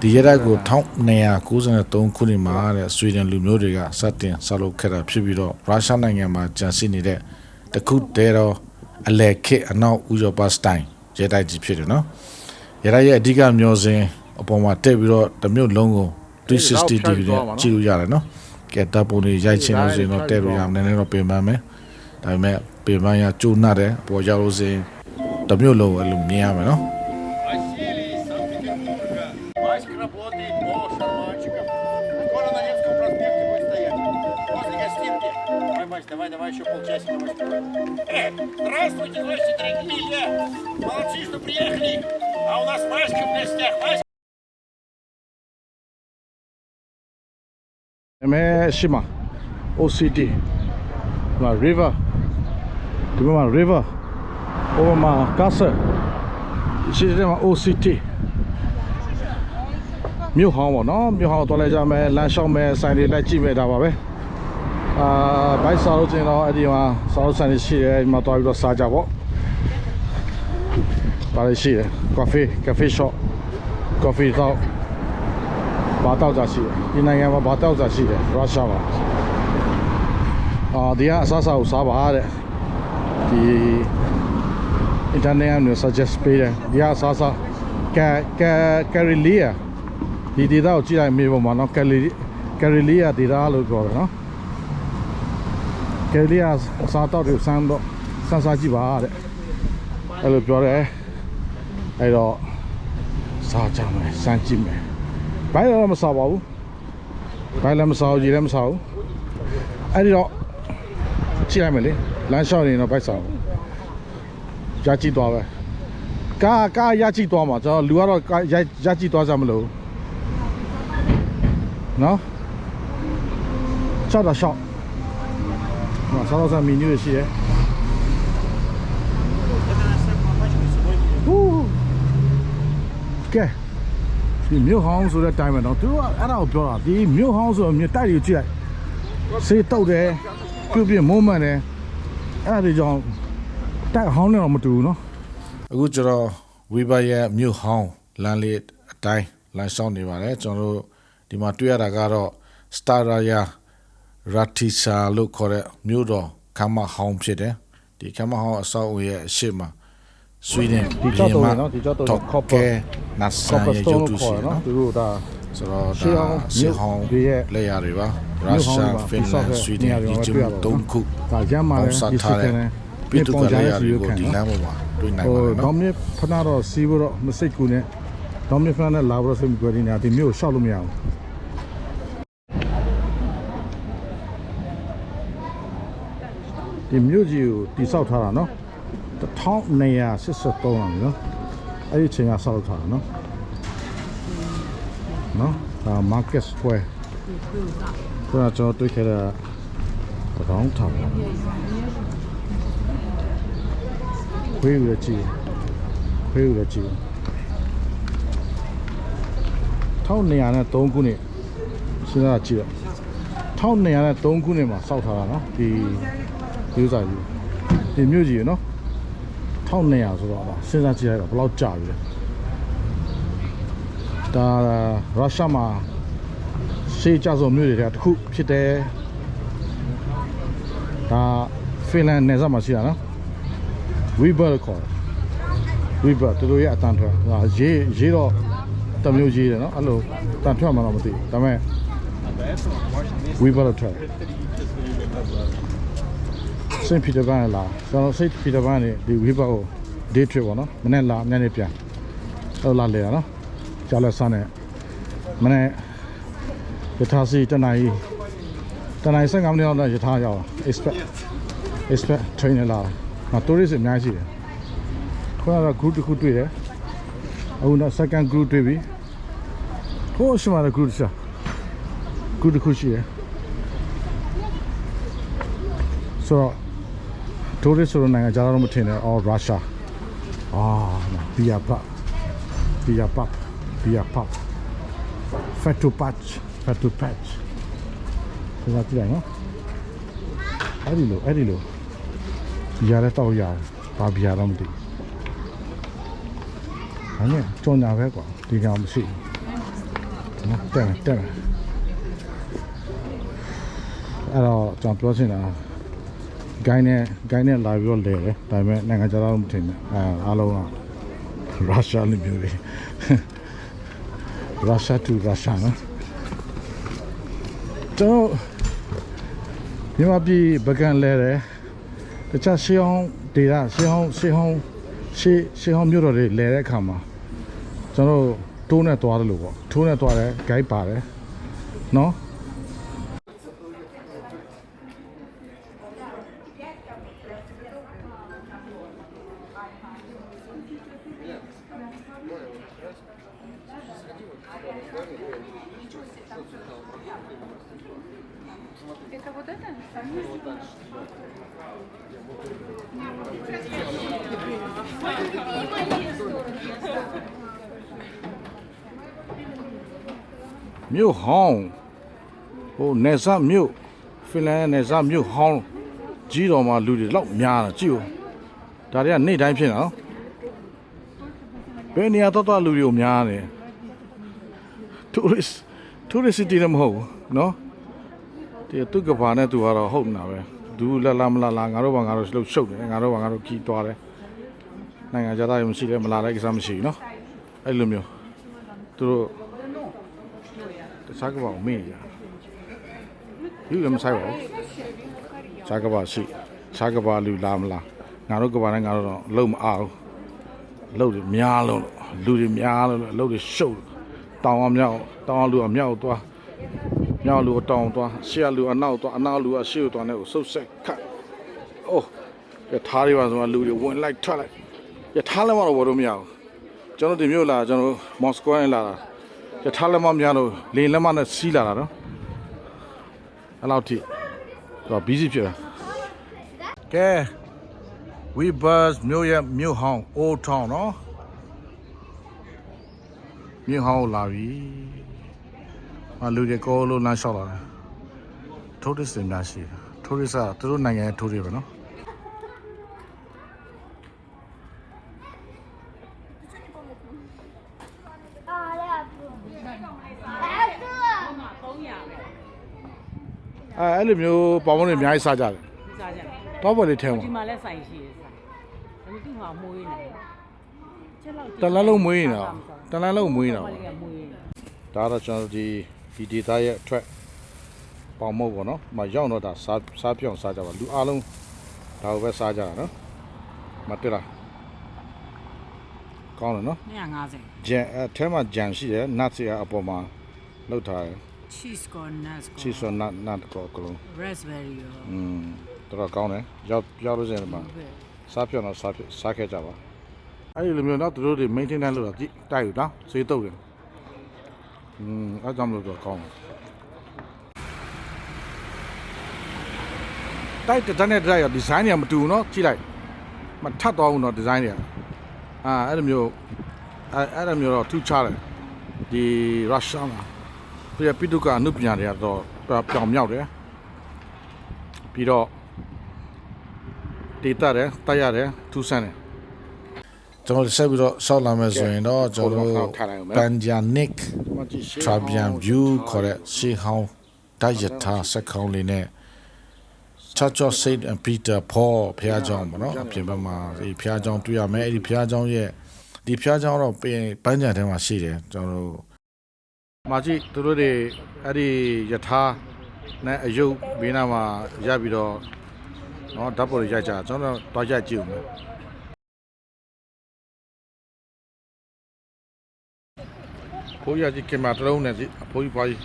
ဒီရတဲ့ကို1293ခုနှစ်မှာတဲ့ဆွီဒင်လူမျိုးတွေကစတင်ဆောက်လုပ်ခဲ့တာဖြစ်ပြီးတော့ရုရှားနိုင်ငံမှာကျန်ရှိနေတဲ့တခုတည်းတော့အလဲခစ်အနောက်ဥရောပစတိုင်ရဲတိုက်ကြီးဖြစ်တယ်နော်ရဲတိုက်ရဲ့အဓိကမျိုးစင်အပေါ်မှာတက်ပြီးတော့တစ်မြို့လုံးကို360 degree နဲ့ကြည့်လို့ရတယ်နော်ကဲတပ်ပုံတွေရိုက်ချင်လို့ဆိုရင်တော့တက်လို့ရမယ်နည်းနည်းတော့ပြင်ပန်းမယ်ဒါပေမဲ့ပြင်ပန်းရကျိုးနှက်တယ်ပေါ်ရောက်လို့ဆိုရင်တစ်မြို့လုံးအဲ့လိုမြင်ရမယ်နော် Василий из Санкт-Петербурга. Васька работает по шарманщикам. Скоро на Невском проспекте будет стоять. Возле гостинки. Давай, Вась, давай, еще полчасика. Здравствуйте, гости дорогие. Молодцы, что приехали. А у нас Васька в гостях. Васька. မဲရှိမှာ OCD ဒီမှာ river ဒီမှာ river ဟိုမှာ castle ရှိတယ်မှာ OCD မြို့ဟောင်းပေါ့နော်မြို့ဟောင်းသွားလိုက်ကြမယ်လမ်းလျှောက်မယ်ဆိုင်တွေလိုက်ကြည့်မယ်ဒါပါပဲဘိုက်စားလို့ကျင်တော့အဲ့ဒီမှာစားလို့ဆိုင်တွေရှိတယ်ဒီမှာသွားပြီးတော့စားကြပေါ့ဘာလဲရှိတယ် cafe shop coffee တော့ ဘာတောက်ကြရှိတယ်ဒီနိုင်ငံမှာဘာတောက်ကြရှိတယ်ရုရှားမှာဒီကအစားအစာကိုစားပါတဲ့ဒီ internet ကနေ suggest ပေးတယ်ဒီကအစားအစာကယ်ရီလီယာဒီဒေတာကိုကြည့်လိုက်မြေပေါ်မှာနော်ကယ်ရီလီယာဒေတာလို့ပြောတယ်နော်ကယ်ရီလီယာအစားတောက်တွေစမ်းစားကြည့်ပါတဲ့အဲ့လိုပြောတယ်အဲ့တော့စားကြမယ်စမ်းကြည့်မယ်ဘိုင်တော့မစားပါဘူးဘိုင်လည်းမစားဘူးကြီးလည်းမစားဘူးအဲ့ဒီတော့ကြည့်လိုက်မယ်လေလမ်းလျှောက်နေတော့ဘိုက်စားဘူးရကြည့်သွားပဲကားရကြည့်သွားမှာကျွန်တော်လူကတော့ရကြည့်သွားကြမလို့နော်ရှောက်တော့ရှောက်ဆောင်းစားမီနူးရှိရဲ့ကဲဒီမြို့ဟောင်းဆိုတဲ့တိုင်းမှာတော့သူကအဲ့ဒါကိုပြောတာဒီမြို့ဟောင်းဆိုမြို့တိုက်တွေကိုကြည့်လိုက်စေးတုတ်တယ်ပြုတ်ပြမုံမှန်တယ်အဲ့ဒါကြောင့်တိုက်ဟောင်းနဲ့တော့မတူဘူးเนาะအခုကျွန်တော်ဝီဘတ်ရဲ့မြို့ဟောင်းလမ်းလေးအတိုင်းလမ်းဆောင်နေပါတယ်ကျွန်တော်တို့ဒီမှာတွေ့ရတာကတော့စတာရာယာရာတီဆာလို့ခေါ်တဲ့မြို့တော်ခမ်းမဟောင်းဖြစ်တယ်ဒီခမ်းမဟောင်းအဆောက်အဦရဲ့အရှိမဆွီဒင်ဒီကြောက်တော့เนาะဒီကြောက်တော့ကော့ပါနတ်ဆန်ရဲ့ရုပ်တုရှိเนาะသူတို့ဒါဆိုတော့ရှေးဟောင်းရဲ့လက်ရတွေပါရုရှားဖင်လန်ဆွီဒင်ဒီကျုံတုံးခုဒါရမ်းမှာဒီစစ်တယ်ပြည်သူ့ကလည်းကိုဒီလမ်းပေါ်မှာတွေ့နိုင်ပါတယ်နော်။ဒေါမြဖနာတော့စီးဖို့တော့မစိတ်ကူနဲ့ဒေါမြဖနာနဲ့လာဖို့စိတ်မကွဲနေတယ်ဒီမျိုးရှောက်လို့မရဘူး။ဒီမျိုးကြီးကိုတိဆောက်ထားတာနော်1283လောက်နော်။အဲ့ဒီချိန်ကဆောက်ထားတာနော်။နော်ဒါ Market Square ဆိုတော့ကျွန်တော်တွေ့ခဲ့တဲ့တောင်းထောင်ခွေးရကြည့်1203ခုနှစ်စဉ်းစားကြည့်တော့1203ခုနှစ်မှာစောက်ထားတာနော်ဒီဥစားကြီးဒီမြို့ကြီးနော်1200ဆိုတော့စဉ်းစားကြည့်ရတော့ဘယ်လောက်ကြာပြီလဲဒါရုရှားမှာရှေးကြဆုံးမြို့တွေတစ်ခုဖြစ်တယ်ဒါဖင်လန်နယ်စပ်မှာရှိတာနော်ဝီဘတ်ခေါ်ဝီဘတ်သူတို့ရဲ့အတန်ထွက်ဟာရေးတော့တမျိုးရေးတယ်နော်အဲ့လိုတန်ထွက်မှတော့မသိဘူးဒါပေမဲ့ဝီဘတ်ထွက်စင်ပီတာဘန်လာကျွန်တော်စိတ်ပီတာဘန်နေဒီဝီဘတ်ကို day trip ပေါ့နော်မနေ့လာညနေပြန်အဲ့လာလေနော်ကြားလက်ဆန်းနေမနေ့ရထားစီတနင်္လာရီ15မိနစ်လောက်ရထားရောက် expect train လာtourist အများကြီးတယ်ခေါင်းက group တစ်ခုတွေ့တယ်အခုတော့ second group တွေ့ပြီဟိုရှိမှလည်း group တစ်ခုရှိတယ်ဆိုတော့ tourist ဆိုတော့နိုင်ငံခြားတော့မထင်နဲ့ all Russia beer pub Fatu patch ဆိုတာကြည့်လိုက်နော်အဲ့ဒီလိုဘီယာလည်းတောက်ရတယ်ဘာဘီယာတော့မသိဘူးအဲ့နဲ့ကြော်ညာပဲကွာဒီကောင်မရှိဘူးနော်တက်မယ်အဲ့တော့ကျွန်တော်ပြောချင်တာဂိုင်းနဲ့လာပြီးတော့လဲတယ်ဒါပေမဲ့နိုင်ငံခြားတော့မထင်နဲ့အားလုံးကရုရှားလူမျိုးတွေရုရှားတူရုရှားနော်ကျွန်တော်မြန်မာပြည်ပကံလဲတယ်တခြားရှေးဟောင်းဒေတာရှေးဟောင်းမြို့တော်တွေလဲတဲ့အခါမှာကျွန်တော်တိုးနဲ့သွားတယ်လို့ပေါ့ထိုးနဲ့သွားတယ်ဂိုက်ပါတယ်နော်Это вот это?မြို့ဟောင်းဟိုနေဆာမြို့ဖင်လန်နေဆာမြို့ဟောင်းကြီးတော်မှာလူတွေလောက်များတာကြည့်ဦးဒါတွေကနေ့တိုင်းဖြစ်နေတာနော်ဘယ်နေရာတော့လူတွေကိုများတယ် tourist tourist city လည်းမဟုတ်ဘူးနော်ဒီသူကဘာနဲ့သူကတော့ဟုတ်နေတာပဲဒူလာလာမလာလာငါတို့ဘာငါတို့လှုပ်ရှုပ်တယ်ငါတို့ဘာငါတို့ခီးသွားတယ်နိုင်ငံခြားသားတွေမရှိလဲမလာတဲ့ကိစ္စမရှိဘူးနော်အဲ့လိုမျိုးသူတို့တခြားကဘာကိုမေးရယူလည်းမဆိုင်ပါဘူးခြားကဘာရှိခြားကဘာလူလာမလားငါတို့ကဘာနဲ့ငါတို့တော့လုံးမအားဘူးလှုပ်တယ်များလုံးလူတွေများလို့လှုပ်တယ်ရှုပ်တောင်အောင်မြောက်တောင်အောင်လူအမြောက်သွားမြောက်လူအတောင်သွားရှေ့လူအနောက်သွားအနောက်လူအရှေ့သွားနဲ့ကိုဆုပ်ဆက်ခတ်အိုးရထားတွေပါဆိုတော့လူတွေဝင်လိုက်ထွက်လိုက်ရထားလည်းမတော့ဘောလို့မရဘူးကျွန်တော်ဒီမြို့လာကျွန်တော်မော်စကိုနဲ့လာတာရထားလည်းမများလို့လေလက်မနဲ့စီးလာတာနော်အဲ့လောက်ထိတော့ busy ဖြစ်တာကဲ we bus မြို့ဟောင်း old town နော်မြို့ဟောင်းလာပြီလူတွေကိုလို့လမ်းလျှောက်လာတယ် tourist တွေများရှိတယ် tourist ကသူတို့နိုင်ငံရဲ့ tourist ပဲနော်အဲ့လိုမျိုးပေါင်းပေါင်းတွေအများကြီးစားကြတယ် စားကြတယ် တော့ပေါ်လေးထဲမှာ ဒီမှာလည်းဆိုင်ရှိတယ်ဆိုင်ဒါပေမဲ့သူ့ဟာမွေးနေချက်လောက် တလန်းလုံးမွေးနေတာတလန်းလုံးမွေးနေတာ မလေးကမွေးနေ ဒါတော့ကျွန်တော်ဒီဒေသရဲ့အထွက်ပေါင်မုတ်ပေါ့နော်မရောက်တော့ဒါစားပြောင်းစားကြပါလူအားလုံးဒါကိုပဲစားကြတာနော်မတက်လားကောင်းတယ်နော် 250 ဂျန်အဲထဲမှာဂျန်ရှိတယ်နတ်စီအပေါ်မှာလောက်ထားတယ် cheese corn nuts ချီဆိုနတ်ကောကလုံး raspberry ရော တော်ကောင်းတယ်ရောက်လို့စရင်မှာစားပြောင်းတော့စားခဲ့ကြပါအဲ့ဒီလိုမျိုးတော့သူတို့တွေ maintenance လုပ်တာတိုက်ယူနော်ဈေးတုပ်တယ်အဲ့ကြောင့်မလို့တော့ကောင်းတယ်တိုက်တဲ့နဲ့တိုက်ရဒီဇိုင်းတွေကမတူဘူးเนาะကြည့်လိုက်မထပ်သွားဘူးเนาะဒီဇိုင်းတွေကအဲ့လိုမျိုးအဲ့လိုမျိုးတော့ထူးခြားတယ်ဒီရုရှားမှာပြပိတုကအနုပညာတွေကတော့ပြောင်မြောက်တယ်ပြီးတော့ဒေတာတယ်တိုက်ရတယ်ထူးဆန်းတယ်ကျွန်တော်ဆက်ပြီးတော့ဆောက်လာမယ်ဆိုရင်တော့ကျွန်တော်တို့ပန်ဂျာနစ်ထရာဘီယန်ဗျူးခေါ်တဲ့ရှေးဟောင်းတိုက်ရထားစက်ခေါင်းလေးနဲ့Church of Saint and Peter Paul ဖျားเจ้าပေါ့နော်အပြင်ဘက်မှာဒီဖျားเจ้าတွေ့ရမယ်အဲ့ဒီဖျားเจ้าရဲ့ဒီဖျားเจ้าတော့ပန်းကြံထဲမှာရှိတယ်ကျွန်တော်တို့မာကြီးသူတို့တွေအဲ့ဒီယထာနဲ့အယုတ်ဘေးနားမှာရပြီးတော့နော်ဓာတ်ပေါ်ရိုက်ကြကျွန်တော်တော့ရိုက်ကြည့်ဦးမယ်ဖိုးရကြီးကင်မရာတစ်လုံးနဲ့အဖိုးကြီးပွားကြီး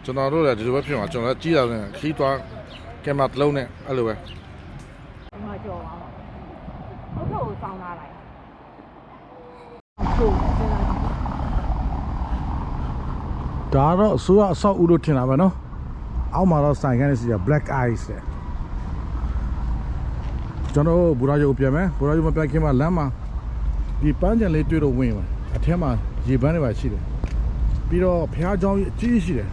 ကျွန်တော်တို့လည်းဒီလိုပဲဖြစ်မှာကျွန်တော်လည်းကြီးတာနဲ့ခီးသွားကင်မရာတစ်လုံးနဲ့အဲ့လိုပဲ ဒီမှာကြော်ပါဟုတ်ဟုတ်ကိုစောင်းထားလိုက်ဟုတ်စဉ်းစားကြည့် ဒါတော့အစိုးရအဆောက်အဦလို့ထင်တာပဲနော်အောက်မှာတော့ဆိုင်ခန်းနေစီတာ black eyes တဲ့ကျွန်တော်ဘူရာယုံပြန်မယ်ဘူရာယုံမပြန်ခင်မှာလမ်းမှာဒီပန်းချံလေးတွေ့တော့ဝင်ပါအထက်မှာရေပန်းတွေပါရှိတယ်ပြီးတော့ဖျားเจ้าကြီးအကြီးရှိတယ်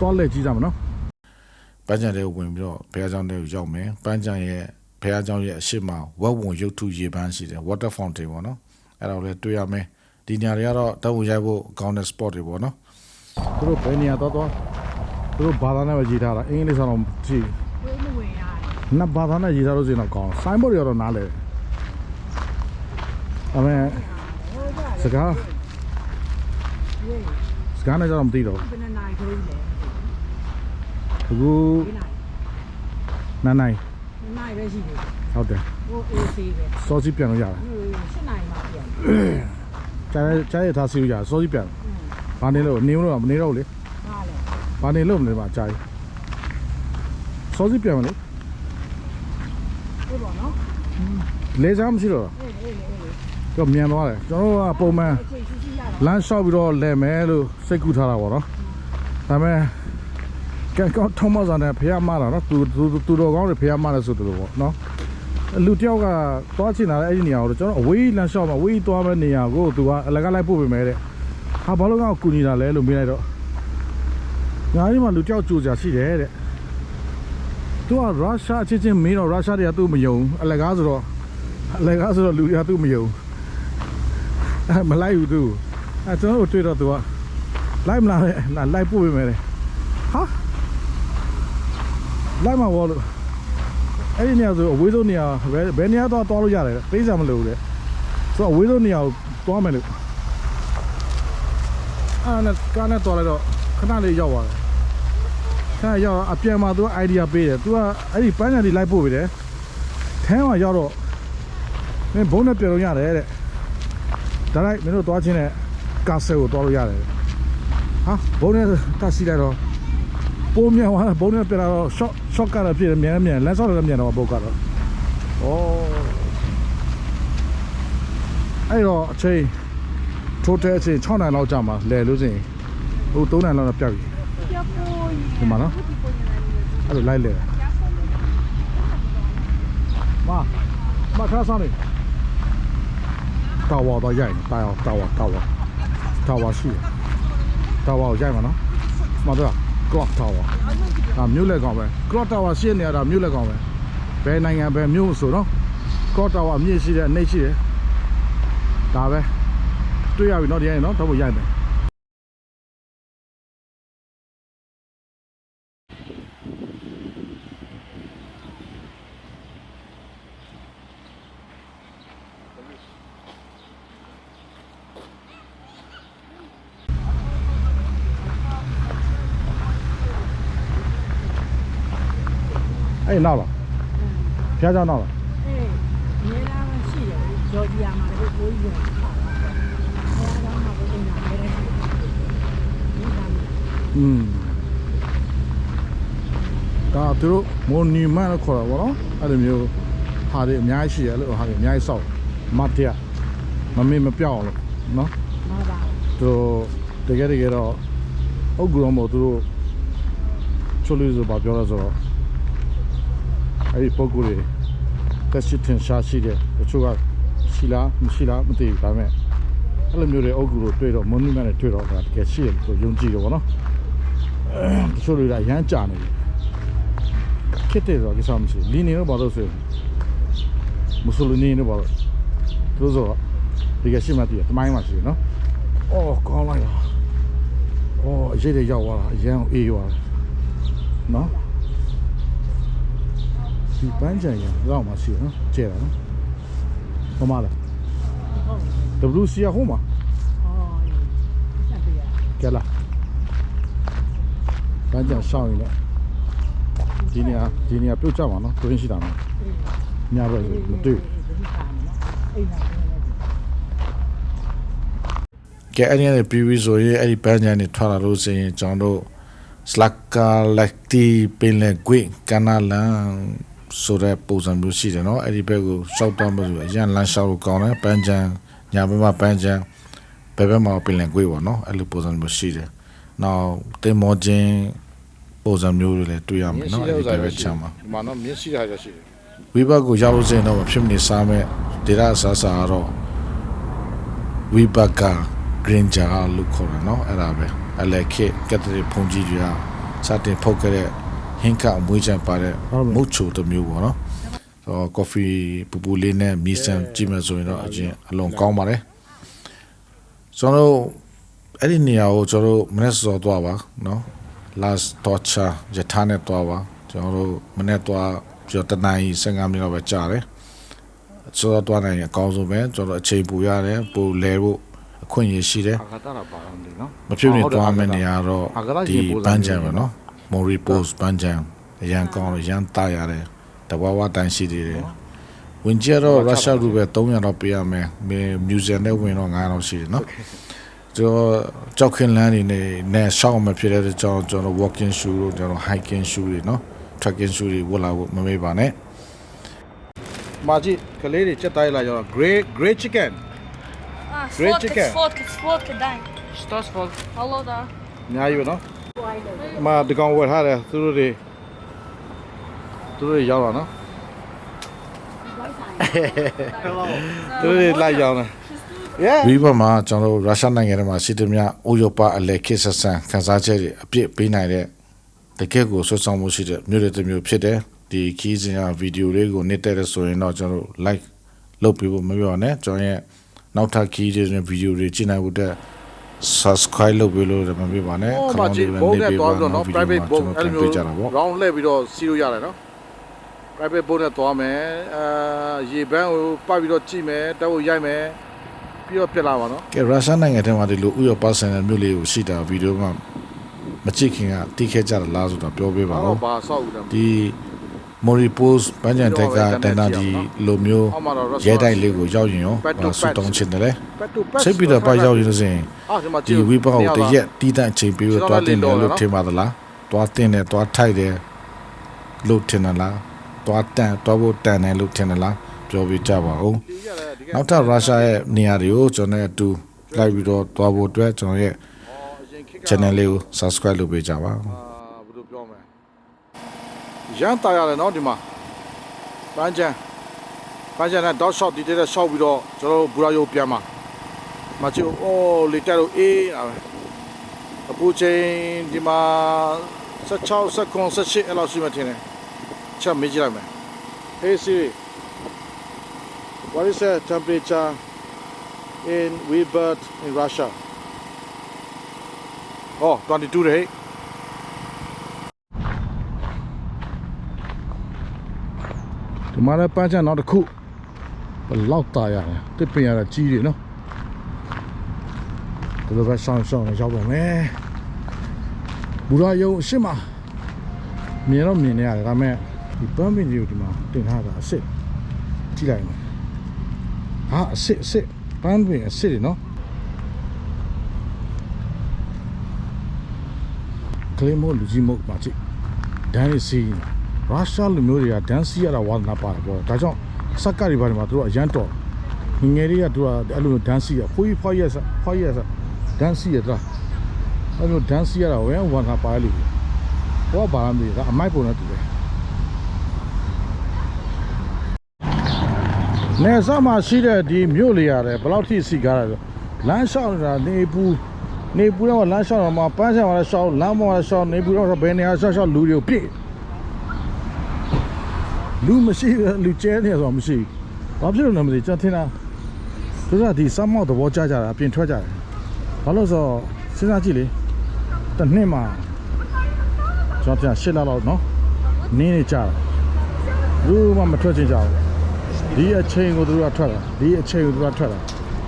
တောလက်ကြီးကြမှာနော်ပန်းချံလေးဝင်ပြီးတော့ဖျားเจ้าလေးကိုရောက်မယ်ပန်းချံရဲ့ဖျားเจ้าရဲ့အရှိမဝက်ဝံရုပ်ထုရေပန်းရှိတယ် water fountain ပေါ့နော်အဲ့ဒါကိုလည်းတွေ့ရမယ်ဒီနေရာတွေကတော့တောက်ဝင်ရိုက်ဖို့ကောင်းတဲ့ spot တွေပေါ့နော်သူတို့ဘယ်နေရာတော့သူတို့ဘာသာနဲ့ပဲရေးထားတာအင်္ဂလိပ်စာတော့ကြည့်ဝေးမဝင်ရတယ် နတ်ဘာသာနဲ့ရေးထားလို့ဆိုရင်တော့ကောင်းဆိုင်းဘုတ်တွေတော့နားလဲအမေစကားနဲ့တော့မသိတော့ ဘယ်နှစ်နာရီခလုံးလဲ အခုနိုင် 2နာရီပဲရှိတယ် ဟုတ်တယ် ဟိုအေးသေးပဲ စောစီပြန်လို့ရတယ် 7နာရီမှပြန် ကျဲထားစီလို့ရတယ်စောစီပြန်ဘာနေလို့နေလို့မနေတော့လေ ဟာလေ ဘာနေလို့မနေပါကြာကြီးစောစီပြန်မလို့ ဒီပေါ့နော် လေစားမရှိတော့ အေးတော့မြန်သွားတယ်ကျွန်တော်ကပုံမှန် ချိန်ရှိရတာ လမ်းလျှောက်ပြီးတော့လဲမယ်လို့စိတ်ကူးထားတာပေါ့နော်ဒါပေမဲ့ကန်ကောထောမဇာနဲ့ဖះမတာနော်သူတော်ကောင်းတွေဖះမတယ်ဆိုတယ်လို့ပေါ့နော်လူတယောက်ကသွားချင်တာလေအဲ့ဒီနေရာကိုကျွန်တော်အဝေးလမ်းလျှောက်မှာအဝေးသွားမယ့်နေရာကိုသူကအလကလိုက်ပို့ပေးမယ်တဲ့ဟာဘာလို့ကောက်ကူညီတာလဲလို့မေးလိုက်တော့ညာဒီမှာလူတယောက်ကြိုကြရှိတယ်တဲ့သူကရုရှားချင်းမေးတော့ရုရှားတွေကသူ့မယုံအလကားဆိုတော့လူတွေကသူ့မယုံမလိုက်ဘူးသူကျွန်တော်တို့တွေ့တော့သူက လိုက်မလားလိုက်ပို့ပေးမယ်လေဟာလိုက်မှာဘောလို့အဲ့ဒီနေရာဆိုအဝေးဆုံးနေရာဘယ်နေရာတော့သွားလို့ရတယ်ပေးစရာမလိုဘူးလေဆိုတော့အဝေးဆုံးနေရာကိုသွားမယ်လို့အဲ့နဲ့ကားနဲ့သွားလိုက်တော့ခဏလေးရောက်သွားတယ်ခဏရောက်အပြန်မှာသူက idea ပေးတယ်သူကအဲ့ဒီပန်းချန်ဒီလိုက်ပို့ပေးတယ်ထဲမှာရောက်တော့မင်းဘုံနဲ့ပြန်လို့ရတယ်တဲ့ဒါလိုက်မင်းတို့သွားချင်းတဲ့ကားဆယ်ကိုသွားလို့ရတယ်ဟာဘုံနဲ့တက်စီလိုက်တော့ပုံမြန်သွားဘုံနဲ့ပြန်လာတော့ short ကတော့ပြည့်တယ်မြန်လမ်းဆောက်လည်းမြန်တော့ပုတ်ကတော့ဩအဲ့တော့အချိန် total အချိန်6နိုင်လောက်ကြာမှာလဲလို့ဆိုရင်ဟို3နိုင်လောက်တော့ပြတ်ပြီဒီမှာနော်အဲ့လိုလိုက်လဲမထားဆောင်နေတာဝါတော့ရိုက်တာဝါရှိတာဝါကိုရိုက်မှာနော်မတော် clock tower ဒါမြို့လက်ကောင်ပဲ clock tower ရှင်းနေရတာမြို့လက်ကောင်ပဲဘယ်နိုင်ငံပဲမြို့ဆိုတော့ clock tower အမြင့်ရှိတယ်အနေရှိတယ်ဒါပဲတွေ့ရပြီနော်ဒီနေ့နော်တော့ရိုက်မယ်အဲ့နောက်လားဖျားเจ้าနောက်လား အေးနေလာမရှိတယ်ဂျော်ဂျီယာမှာလည်းကိုကြီးရတယ်။အဲဒါမှမဟုတ်ဘူးနားလည်းရှိတယ်။ဒါသူတို့မိုနီမန့်လို့ခေါ်တာဗောနော်အဲ့လိုမျိုးဟာတွေအများကြီးရှိတယ်လို့ဟာတွေအများကြီးစောက်မတ်တရမမေ့မပြောက်အောင်လို့နော် ။ဟုတ်ပါ သူတကယ်တော့အုတ်ကူတော့မဟုတ်သူတို့ချိုးလို့ဆိုပါပြောရဆိုတော့အဲ့ဒီပုံကူတွေတက်ရှိထင်ရှားရှိတယ်တချို့ကရှိလားမရှိလားမသိဘူးဒါပေမဲ့အဲ့လိုမျိုးတွေအုတ်ကူတို့တွေ့တော့မွန်နီမန့်တွေတွေ့တော့ဒါတကယ်ရှိတယ်ဆိုယုံကြည်တယ်ဗောနော်တချို့တွေကရမ်းကြာနေတယ်ခစ်တယ်ဆိုတော့ကိစ္စမရှိလီနေတော့ဘာလို့ဆိုမူဆိုလီနီတော့ဘာလို့သူဆိုဒီကရှိမှတည်းတမိုင်းမှရှိတယ်နော်အော်ကောင်းလိုက်တာအော်အရေးတွေရောက်သွားတာအရန်အေးသွားတယ်နော်ဒီပန်းချန်ရအောင်မှရှိတယ်နော်ကျဲတာနော်ဟိုမှာလား WC ရဟိုမှာ ။အော်။ဆက်ပြရ ကဲလားပန်းချန်ရှောင်းရင်လည်းဒီနေရာပြုတ်ကြမှာနော်တွင်းရှိတာနော်ညဘက်မတွေ့ကဲအဲ့ဒီနဲ့ပြီးပြီးဆိုရင်အဲ့ဒီပန်းချန်နေထွက်လာလို့ဆိုရင်ကျွန်တော်တို့ Slaka Lakti ပင်လယ်ကွေ့ကနာလန်ဆိုတဲ့ပုံစံမျိုးရှိတယ်နော်အဲ့ဒီဘက်ကိုရှောက်တော့မှဆိုအရန်လမ်းရှောက်လို့ကောင်းတယ်ပန်းချန်ညာဘက်မှာပန်းချန်ဘယ်ဘက်မှာပင်လယ်ကွေ့ပေါ့နော်အဲ့လိုပုံစံမျိုးရှိတယ်နောက်တင်မောချင်းပုံစံမျိုးတွေလည်းတွေ့ရမယ်နော်အဲ့ဒီဘက်ချမ်းမှာဒီမှာနော်မြင့်ရှိတာရရှိတယ်ဝိဘတ်ကိုရောက်လို့စရင်တော့ဖြစ်မနေစားမဲ့ဒေတာဆာဆာတော့ဝိဘတ်က green jar လို့ခေါ်တယ်နော်အဲ့ဒါပဲအလက်ခေကက်တရီဖုန်ကြီးတွေကစတင်ဖုတ်ခဲ့တဲ့ဟင်းကအမွေးချမ်းပါတဲ့မုတ်ချိုတစ်မျိုးပေါ့နော်ဆိုတော့ coffee ပူပူလေးနဲ့မီဆန်ကြည့်မယ်ဆိုရင်တော့အချင်းအလုံးကောင်းပါတယ်ကျွန်တော်အဲ့ဒီနေရာကိုကျွန်တော်မနေ့စောသွားပါနော် last torture ရထားနဲ့သွားပါကျွန်တော်မနေ့သွားကျော်တနိုင်15မိနစ်လောက်ပဲကြာတယ်ဆိုတော့သွားနိုင်ရင်အကောင်းဆုံးပဲကျွန်တော်အချိန်ပူရတယ်ပူလဲဖို့အခွင့်အရေးရှိတယ်မဖြစ်နေသွားမယ့်နေရာတော့ဒီပန်းချံပဲနော်မော်ရီပို့စ်ပန်းချံရန်ကောင်းရန်တာရတယ်တဘဝတိုင်းရှိသေးတယ်ဝင်ကြတော့ရုရှားလူပဲ300တော့ပေးရမယ်မြူဇီယံနဲ့ဝင်တော့900တော့ရှိတယ်နော်ကျွန်တော်ကြောက်ခင်လန်းနေနဲ့ရှောင်းမဖြစ်တဲ့ကျွန်တော် walking shoe တို့ကျွန်တော် hiking shoe တွေနော် trekking shoe တွေဝတ်လာဖို့မမေ့ပါနဲ့မာကြီးကလေးတွေချက်တိုင်းလာကြတော့ great chicken Great chicken. Сфоткать, дай. Что с фото? Алло, да. အများကြီးပဲနော်မာဒီကောင်ဝယ်ထားတယ်သူတို့တွေရောက်လာနော်သူတို့တွေလိုက်ရောက်နေဝိဘမှာကျွန်တော်တို့ရုရှားနိုင်ငံထဲမှာရှိတဲ့များဥရောပအလယ်ခေတ်ဆက်ဆံခန်းစားချက်တွေအပြည့်ပေးနိုင်တဲ့တကယ့်ကိုဆွဆောင်မှုရှိတဲ့မြို့တွေတစ်မျိုးဖြစ်တယ်ဒီခီးစဉ်ကဗီဒီယိုလေးကိုနေတဲ့ဆိုရင်တော့ကျွန်တော်တို့ like လုပ်ပေးဖို့မပြောနဲ့ကျွန်တော်ရဲ့နောက်ထပ်ခီးတွေနဲ့ဗီဒီယိုတွေကြည့်နိုင်ဖို့အတွက် subscribe လုပ်ပေးလို့မပြပါနဲ့ ဟော ခ မှာ မောင်း ကြည့် လေးပဲ ဘုံ နေ နဲ့ ပေး သွား ပါ ပြီးတော့ နော် နော် ဗီဒီ private ယို boat မှာ အဲ့ ကျွန် လို တော်ပြန်ပေးကြတာပေါ့ round လှည့်ပြီးတော့စီးလို့ရတယ်နော် private boat နဲ့သွားမယ်ရေပန်းကိုပတ်ပြီးတော့ကြည့်မယ်တက်ဖို့ရိုက်မယ်ပြီးတော့ပြက်လာပါနော် ကဲရုရှားနိုင်ငံထဲမှာဒီလိုဥရောပဆန်တဲ့မြို့လေးကိုရှိတာဗီဒီယိုမှာမကြည့်ခင်ကတီးခဲ့ကြတာလားဆိုတော့ပြောပေးပါ ဘာ ဦး ဘာဆောက်ဦးတယ် ဒီမော်ရီပို့စ်ဘန်ဂျန်တက်ကတန်တာဒီလိုမျိုး အောက်မှာတော့ ရဲတိုက်လေးကိုရောက်ရင်ရော Pet to ဆူတောင်းချင်တယ်လေ pet to pet စိတ်ပြီးတော့ပါရောက်ရင်ဆိုရင် အာဒီမှာကြ ဒီ ည့် ဝိပောက်တရက်တီးတန့်ချိန်ပြီးတော့တွားတင်တယ်လို့ထင်ပါသလားတွားတင်တယ်တွားထိုက်တယ်လို့ထင်တယ်လားတွားတန့်တွားဖို့တန်တယ်လို့ထင်တယ်လားပြောပြကြပါဦး နောက်ထပ်ရုရှားရဲ့နေရာတွေကိုကျွန်တော်နဲ့အတူလိုက်ပြီးတော့တွားဖို့အတွက်ကျွန်တော်ရဲ့ channel လေးကို subscribe လုပ်ပေးကြပါ ဘယ်လိုပြောမလဲရန်တာရတယ်နော်ဒီမှာပန်းချန်နဲ့ dot shot ဒီတဲ့ရှောက်ပြီးတော့ကျွန်တော်ဘူရာယိုပြန်မှာမချီအိုးလေတက်လို့အေးအပူချိန်ဒီမှာ16စက္ကွန်18အဲ့လောက်ရှိမှထင်တယ်ချက်မေးကြည့်လိုက်မယ် Hey Siri what is the temperature in Weibird in Russia oh 22 đấy ဒီမှာလည်းပန်းချန်နောက်တစ်ခုဘယ်လောက်တာရတယ်တစ်ပင်ရတာကြီးတယ်နော်ဒီလိုပဲရှောင်းရောက်တော့မယ်ဘူရာယုံအရှိမမြင်တော့မြင်နေရတယ်ဒါပေမဲ့ဒီပန်းပင်ကြီးကိုဒီမှာတင်ထားတာအစ်စ်ကြည့်လိုက်မယ်ဟာအစ်စ်ပန်းပင်အစ်စ်တွေနော်ကလေးမို့လူကြီးမို့ပါကြည့်ဒန်းရီစီရုရှားလူမျိုးတွေကဒန်းစီရတာဝါသနာပါတယ်ပေါ့ဒါကြောင့်စက်ကတွေဘာတွေမှာသူတို့အရန်တော်ငငယ်တွေကသူကအဲ့လိုဒန်းစီရဖွေးဖွားရက်ဒန်းစီရတာအဲ့လိုဒန်းစီရတာဝဲဝါသနာပါလေဘောဘာမှမသိဘူးအမိုက်ပုံနဲ့တူတယ်နေစားမှာရှိတဲ့ဒီမြို့လေးရတယ်ဘယ်လောက်ထိစီကားရလဲလမ်းလျှောက်နေတာနေပူတော့လမ်းလျှောက်တော့မှာပန်းချံမှာလည်းလျှောက်လမ်းပေါ်မှာလျှောက်နေပူတော့ဘယ်နေရာလျှောက်လူတွေကိုပြည့်လူမရှိလူကျဲနေဆိုတော့မရှိဘာဖြစ်လို့လဲမသိကျွန်တော်ထင်တာသူကဒီစမောက်သဘောကျကြတာအပြင်ထွက်ကြတယ်ဘာလို့ဆိုစဉ်းစားကြည့်လေတစ်နှစ်မှာကျွန်တော်ပြန်8လလောက်နော်နင်းနေကြတာဘူးမှမထွက်ချင်ကြဘူးဒီအချိန်ကိုသူတို့ကထွက်တာ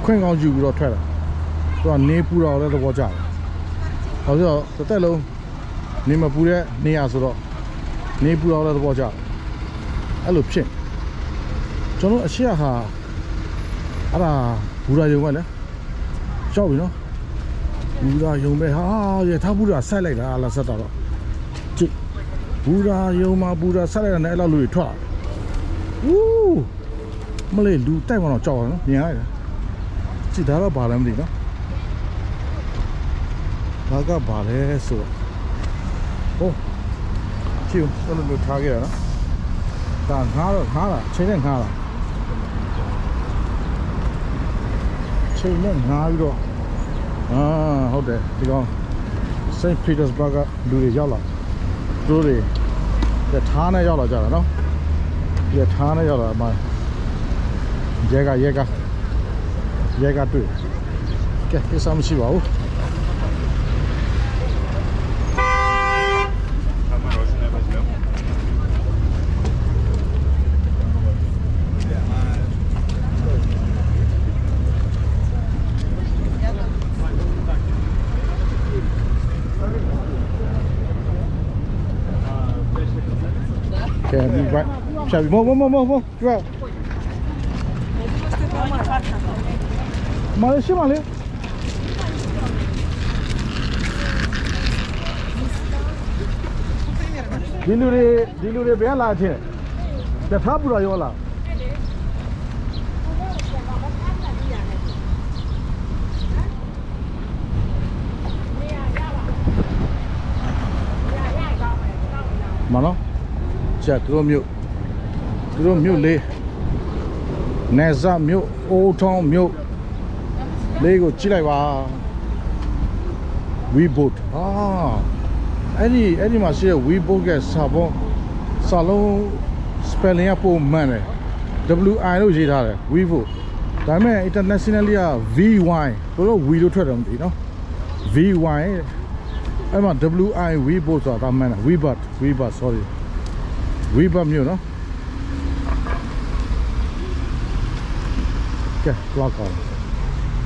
ခွင့်ကောင်းယူပြီးတော့ထွက်တာသူကနေပူတော့လည်းသဘောကျတယ်ဟောဆိုတော့တစ်သက်လုံးနေမပူတဲ့နေရာဆိုတော့နေပူတော့လည်းသဘောကျတယ်အဲ့လိုဖြစ်ကျွန်တော်အရှိဟာအဲ့ဒါဘူရာယုံကလည်းရှောက်ပြီနော်ဘူရာယုံပဲဟာရထားဘူရာဆက်လိုက်တာလားဆက်တော့ကြည့်ဘူရာယုံမှာဘူရာဆက်လိုက်တာနဲ့အဲ့လောက်လူတွေထွက်ဝူးမလေးလူတိုက်မှတော့ကြောက်ရနော်မြင်လိုက်တာကြည့်ဒါတော့ဘာလဲမသိနော်ဘာကဘာလဲဆိုတော့ကြည့်ကျွန်တော်တို့ထားခဲ့ရနော်ဒါငားတာချိန်နဲ့ငားတာချိန်နဲ့ငားပြီးတော့ဟုတ်တယ်ဒီကောင် St. Petersburg ကလူတွေရောက်လာသူတို့တွေထားနဲ့ရောက်လာကြတာနော်ဒီထားနဲ့ရောက်လာမှရဲကတွေ့ကဲကိစ္စမရှိပါဘူး Okay, be right. Shall we more. Right. Male. Dilure be la the. The thabura yola. Mano. ကျသူတို့မြို့လေးနယ်စပ်မြို့အိုးထောင်းမြို့လေးကိုကြည့်လိုက်ပါ Weibird အဲ့ဒီမှာရှိတဲ့ Weibird ကစာလုံး spelling ကပုံမှန်တယ် WI လို့ရေးထားတယ် Weibird ဒါပေမဲ့ internationally က VY တို့ V လို့ထွက်တယ်မသိနော် VY အဲ့မှာ WI V ပို့ဆိုတာမှန်တယ် Vbot sorry Vbot မျိုးနော်ကဲလောက်ကောင်း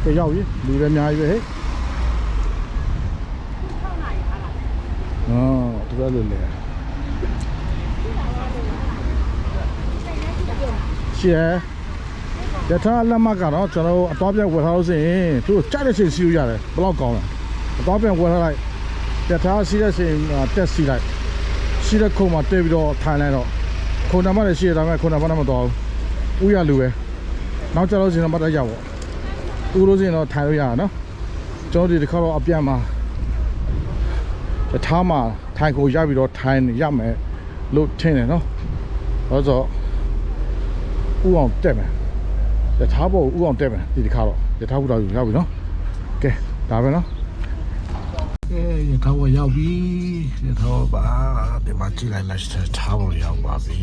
ကဲရောက်ပြီလူတွေအများကြီးပဲဟဲ့တော်တော်လေးလေရှေ့ရထားလက်မကတော့ကျွန်တော်အတော့ပြဝယ်ထားလို့ဆိုရင်သူကြိုက်တဲ့ချိန်စီးလို့ရတယ်ဘယ်လောက်ကောင်းလဲအတော့ပြဝယ်ထားလိုက်ရထားစီးတဲ့ချိန်တက်စီးလိုက်စီးတဲ့ခုံမှာတက်ပြီးတော့ထိုင်လိုက်တော့ခုံနံပါတ်လည်းရှိရတာမဲ့ခုံနံပါတ်နဲ့မတော်ဘူးဥရလူပဲနောက်ကျတော့စင်တော့မတက်ရပါဘူးဥလို့စင်တော့ထိုင်လို့ရတာနော်ကျွန်တော်ဒီတစ်ခါတော့အပြန်မှာရထားမှာထိုင်ကိုရပြီးတော့ထိုင်ရမယ်လို့ထင်တယ်နော်ဘာလို့ဆိုဥအောင်တက်မယ်ရထားပေါ်ဥအောင်တက်မယ်ဒီတစ်ခါတော့ရထားဘူးတော့ရောက်ပြီနော်ကဲဒါပဲနော်ကဲရထားပေါ်ရောက်ပြီရထားပါဒီမှာကြည့်လိုက်လိုက်ရထားပေါ်ရောက်ပါပြီ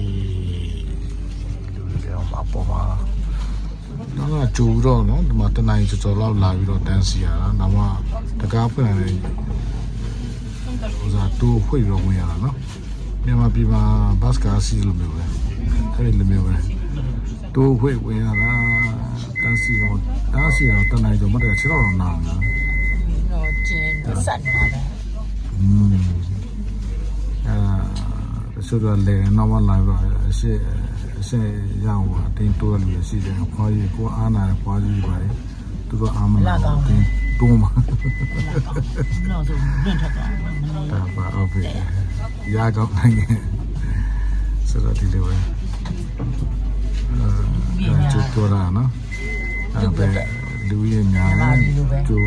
လူတွေအောင်ပါပေါ်ပါတော့ကြိုးတော့နော်ဒီမှာတနိုင်ကျော်လောက်လာပြီးတော့တန်းစီရတာနောက်မှတကားဖွင့်လာတယ်ဟိုစားတူဖွင့်တော့ဝင်ရတာနော်မြန်မာပြည်မှာဘတ်ကားစီလိုမျိုးပဲအဲ့ဒီလိုမျိုးပဲတူဖွင့်ဝင်ရတာတန်းစီတော့တနိုင်ကျော်မတက်ချတော့နာနော်တော့ကျင်းဆက်နေတာပဲဆိုတော့လေနောက်မှလာပြီးတော့အရှိရအောင်ပါတင်းတိုးလို့ရှိတယ်ခွားကြီးကိုအားနာခွားကြီးပါလေသူတို့အာမနာတင်းတိုးမှာတော့ဆိုညံ့ထက်တာဒါပါဟုတ်ပြီရကောင်းနိုင်တယ်ဆိုတော့ဒီလိုပဲကျူတိုးတာနော်အဲ့ပဲလူရင်းများကျူ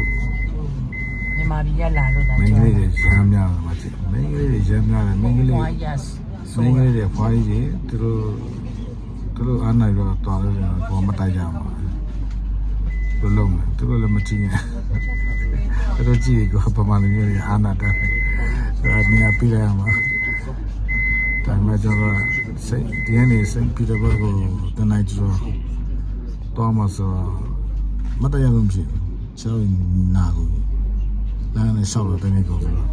မြန်မာပြည်ကလာလို့ဒါမင်းလေးတွေရမ်းများတယ်မကြည့်မင်းလေးတွေရမ်းများတယ်မင်းလေးတွေဖွားကြီးသူတို့အားနိုင်တော့တော်တယ်ဘောမတိုက်ကြမှာဘယ်လုံးလဲသူတို့လည်းမကြည့်နဲ့သူတို့ကြည့်ကိုပမာဏမျိုးတွေအားနာတယ်ဒါနေရာပြရမှာဒါမှကျွန်တော်စိတ်ဒီနေ့စိတ်ပြီးတော့ကိုတနိုင်ကျော်တော့မှဆိုမတရားလို့ဖြစ်ချောင်းနာကိုလမ်းနဲ့ဆောက်လို့တနေကုန်ဆိုတော့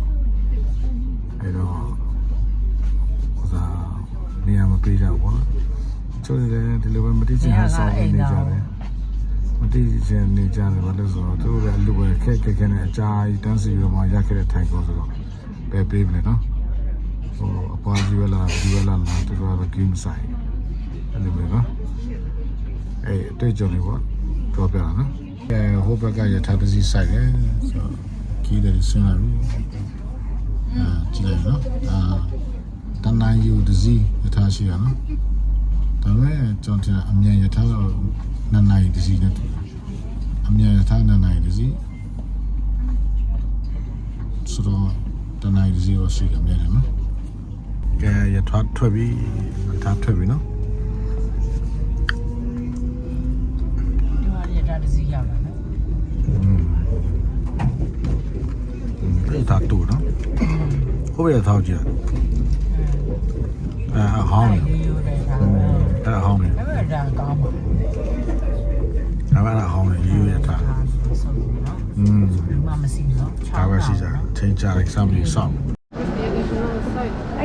အဲ့တော့နေရာမပြေးကြဘူးနော်ချိုးတယ်ဒီလိုပဲမတိကျင်ဆောက်နေကြတယ်မတိကျင်နေကြတယ်ဘာလို့ဆိုတော့သူတို့လည်းလူပဲခက်ခဲနဲ့အကြာကြီးတန်းစီပြီးမှရခဲ့တဲ့ထိုင်ကောဆိုတော့ပဲပေးမလဲနော်ဟိုအပွားကြီးပဲလားဒီပဲလားသူတို့ကတော့ game ဆိုင်အဲ့လိုပဲနော်အဲ့အတွေ့အကြုံတွေပေါ့ပြောပြတာနော်ဟိုဘက်ကရထားတစ်စီးဆိုင်တယ်ဆိုတော့ခီးတယ်ဆင်းလာပြီကြည့်လိုက်နော်တနင်္ယူတစ်စီးရထားရှိရနော်ဒါပေမဲ့ကျွန်တော်အမြန်ရထားတော့2နာရီတစ်စီးနဲ့တူအမြန်ရထား2နာရီတစ်စီးဆိုတော့တနင်္ယူတစ်စီးတော့ရှိအမြန်တယ်နော်ကဲရထားထွက်ပြီနော်ဒီမှာရတာစီရပါနော်အဲ့ဒါတူနော်ဟိုဘက်ထားကြည့်ဟောင်းအဲ့ဟောင်းနေအဲ့ဒါကောင်းပါအဲ့ဟောင်းနေယူရတာမမရှိနော်ဒါပဲရှိကြချိန်ကြလိုက်စမ်းပြီးစောင့်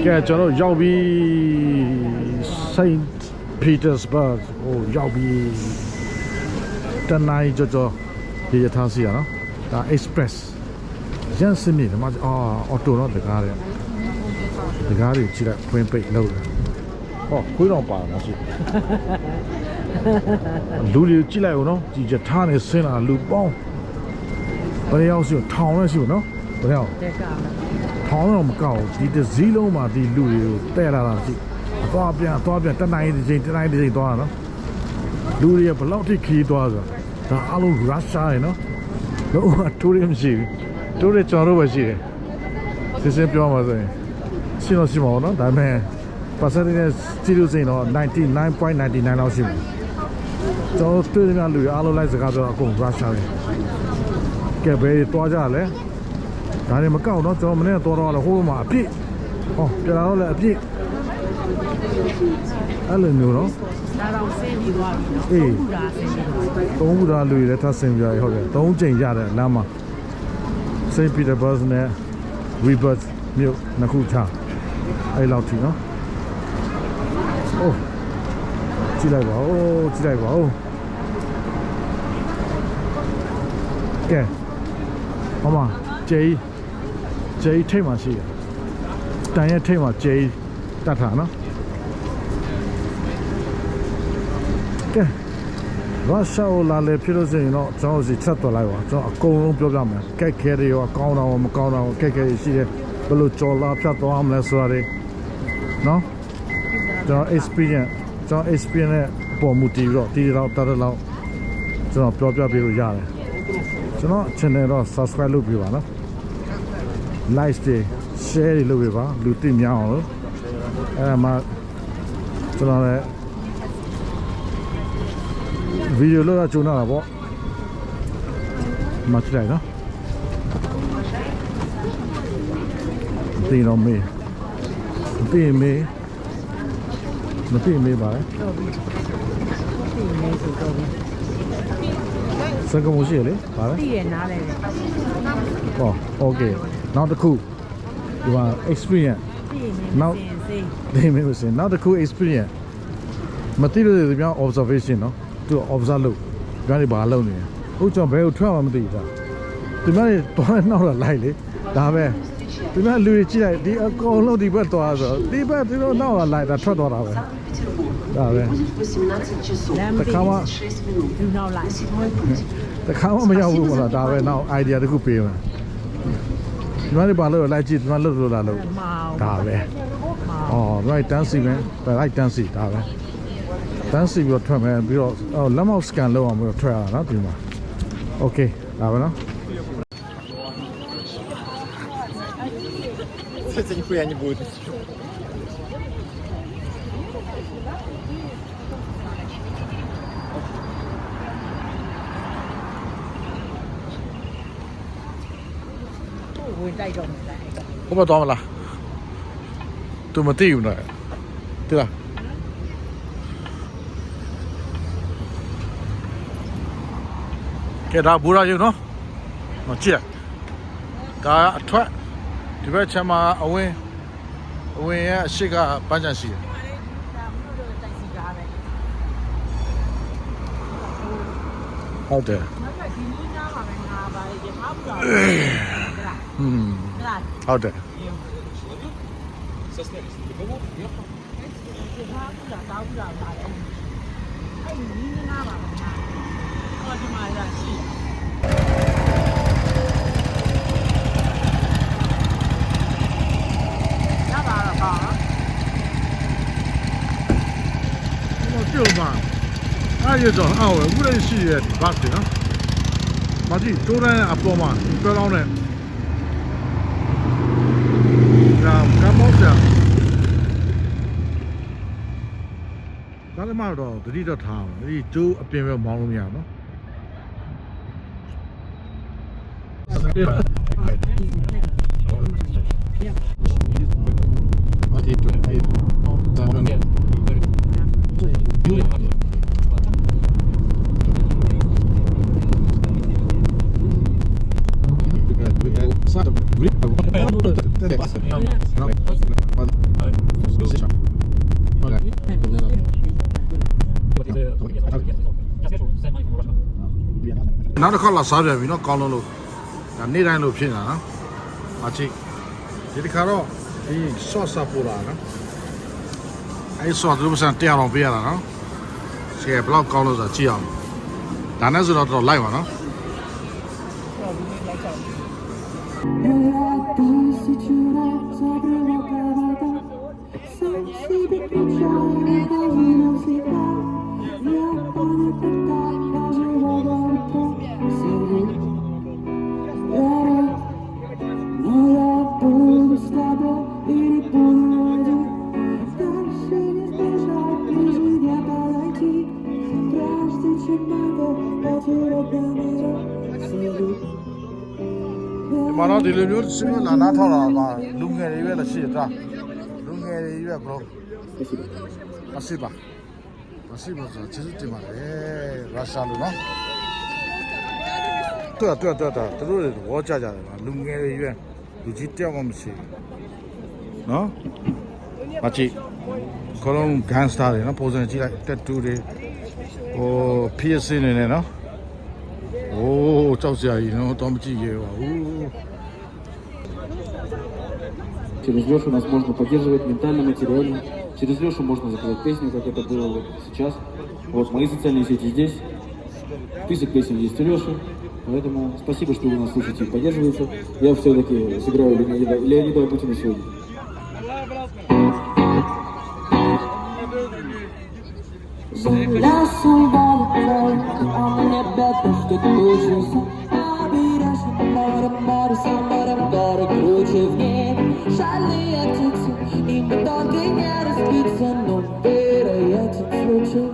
ကဲကျွန်တော်ရောက်ပြီ Saint Petersburg ဟိုရောက်ပြီတနိုင်ကြောဒီရထားစီရနော်ဒါ Express ရန်စင်မြေဒီမှာအော်တိုနော်တကားတွေကြည့်လိုက်ဖွင့်ပိတ်လို့ဟောခွေးတော်ပါလားရှိလူတွေကြည့်လိုက်ဦးနော်ဒီရထားနဲ့ဆင်းလာလူပေါင်းဘယ်ရောက်ရှိထောင်နဲ့ရှိဘူးနော်ဘယ်ရောက်တက်ကထောင်တော့မကောက်ဒီတစ်စည်းလုံးမှာဒီလူတွေကိုတဲ့လာတာရှိအသွားပြန်တနိုင်တစ်ချိန်သွားတာနော်လူတွေကဘယ်လောက်ထိခီးသွားဆိုဒါအလုံးရုရှားရယ်နော်လုံးဝတိုးရမရှိဘူးတိုးရကျွန်တော်တို့ပဲရှိတယ်စစ်ပြောမှာဆိုရင်ရှင်းမှာပေါ့နော်ဒါပေမဲ့ percentage စီးလို့စိန်တော့ 99.99 လောက်ရှိတယ်ကျွန်တော်တွေ့တဲ့လူတွေအားလုံးလိုက်စကားပြောအကုန်ရုရှားတယ်ကဲဘယ်သွားကြလဲဒါတွေမကောက်တော့ကျွန်တော်မနေ့ကတော့ဟိုမှာအပြည့်ဟောပြန်လာတော့လည်းအပြည့်အဲ့လိုမျိုးနော်ဒါတော့ဆင်းပြီးသွားပြီနော်အေး3ခုဒါဆင်းပြီးသွား3ခုဒါလူတွေလည်းထပ်ဆင်းပြရဟုတ်တယ်3ချိန်ရတယ်လမ်းမှာ St. Petersburg နဲ့ Rebirth မြို့နှစ်ခုထားအဲ့လောက်ထိနော်အိုးကြည့်လိုက်ပါဦးကြည့်လိုက်ပါဦးကဲဟောမှာကျေးထိတ်မှရှိတယ်တန်ရဲ့ထိတ်မှကျေးတတ်တာနော်ကဲဘာရှာလာလေဖြစ်လို့ဆိုရင်တော့ကျွန်တော်စီချက်တော်လိုက်ပါကျွန်တော်အကုန်လုံးပြောပြမယ်ကက်ခဲတွေရောအကောင်းတော့မကောင်းတော့ကက်ခဲရှိတယ်ဘယ်လိုကြော်လာဖြတ်သွားမလဲဆိုတာတွေနော်ကျွန်တော် experience နဲ့ပုံမူတည်ပြီးတော့ဒီတော့တတ်တော့ကျွန်တော်ပြောပြပေးလို့ရတယ်ကျွန်တော် channel တော့ subscribe လုပ်ပေးပါနော် like တွေ share တွေလုပ်ပေးပါလူသိများအောင်လို့အဲ့ဒါမှကျွန်တော်လည်းဗီဒီယိုလောက်တော့ကျုံလာတာပေါ့မကြည့်လိုက်နော်ဒီတော့မေးဒီမေးမသိမေးပါလေစကားမရှိလေပါလေ သိရနားလဲတယ် ဟောโอเคနောက်တစ်ခုဒီမှာ experience သိရနေ နောက် စင် ဒီမေးမစင်နောက်တစ်ခု experience မသိလို့ဒီပြောင်း observation နော်သူ observe လုပ်ပြောင်းနေပါလုပ်နေတယ်ဟုတ်ကျွန်တော်ဘယ်ကိုထွက်မှမသိဘူးဒါဒီမှာတော့နောက်တော့လိုက်လေဒါပဲဒီမှာလူကြီးကြည့်လိုက်ဒီအကောင်လုံးဒီဘက်သွားဆိုဒီဘက်ဒီလိုနောက်တော့လိုက်တာထွက်သွားတာပဲဒါပဲ လမ်း တ မ ခါမှ လူနောက်လိုက် တခါမှမရောက်ဘူးမလားဒါပဲနောက် idea တစ်ခုပေးမယ်ဒီမှာဘာလို့လိုက်ကြည့်ဒီမှာလို့လာလို့ မအောင် ဒါပဲအော် right တန်းစီမယ် right တန်းစီဒါပဲတန်းစီပြီးတော့ထွက်မယ်ပြီးတော့လက်မောက် scan လုပ်အောင်ပြီးတော့ထွက်ရတာနော်ဒီမှာ okay ဒါပဲနော် Это нихуя не будет. ဝင်တိုက်တော့မယ်လိုက် ဘယ်မှာသွားမလားသူမသိဘူးနော်တိလားကဲဒါဘူရာယူနော်မကြည့်ဒါအထွက်ဒီဘက်ချမ်းမှာအဝင်ရဲ့အရှိကပန်းချန်ရှိတယ်ဟုတ်တယ် နောက်ကဒီနေ့သားပါပဲငါပါလေငါပူတာ ဟွန်းဟုတ်တယ် ဒီဟာပူတာတောက်ပူတာပါတယ်အဲ့ဒီနေ့သားပါပဲငါဟောဒီမှာရရှိရပါတော့ပါ 就嘛，俺就找俺我无论是哪里呢，马地周南阿波嘛，不要呢，那干毛子，咱们嘛都这里头谈，这周边边忙碌面喏。နောက်တစ်ခါလာစားပြန်ပြီเนาะကောင်းလို့ဒါနေ့တိုင်းလို့ဖြစ်နေတာနော်အချိဒီတစ်ခါတော့ဒီ sauce စားပို့လာနော်အဲ့ sauce တို့စံတရားအောင်ပေးရတာနော်ရှယ်ဘလောက်ကောင်းလို့ဆိုတာကြည့်အောင်ဒါနဲ့ဆိုတော့လိုက်ပါနော် ဒီမှာတော့ဒီလိုမျိုးစင်းလာနာထောက်တာကလူငယ်တွေပဲလားရှိတာလူငယ်တွေပဲဘလို့မရှိပါဆိုကျေးဇူးတင်ပါတယ်ရုရှားလူနော်对啊，都是我家的嘛，路眼的远，路基掉我们去，喏，马吉，可能干啥的，那跑上去来，带တူ的，哦，PSC 的呢，哦，赵家姨，喏，当不起耶哇，哦。 Через Лешу нас можно поддерживать ментально, материально. Через Лешу можно заказать песни, как это было вот сейчас. Вот мои социальные сети здесь. Список песен есть у Леши. Поэтому спасибо, что вы нас слушаете и поддерживаете. Я все-таки сыграю Леонида Агутина сегодня. Земля символикой, а мне бедно, что кружится. Побережье морем, саморем, горы круче в небе. Шальные птицы, им долго не разбиться, но вероятен случай.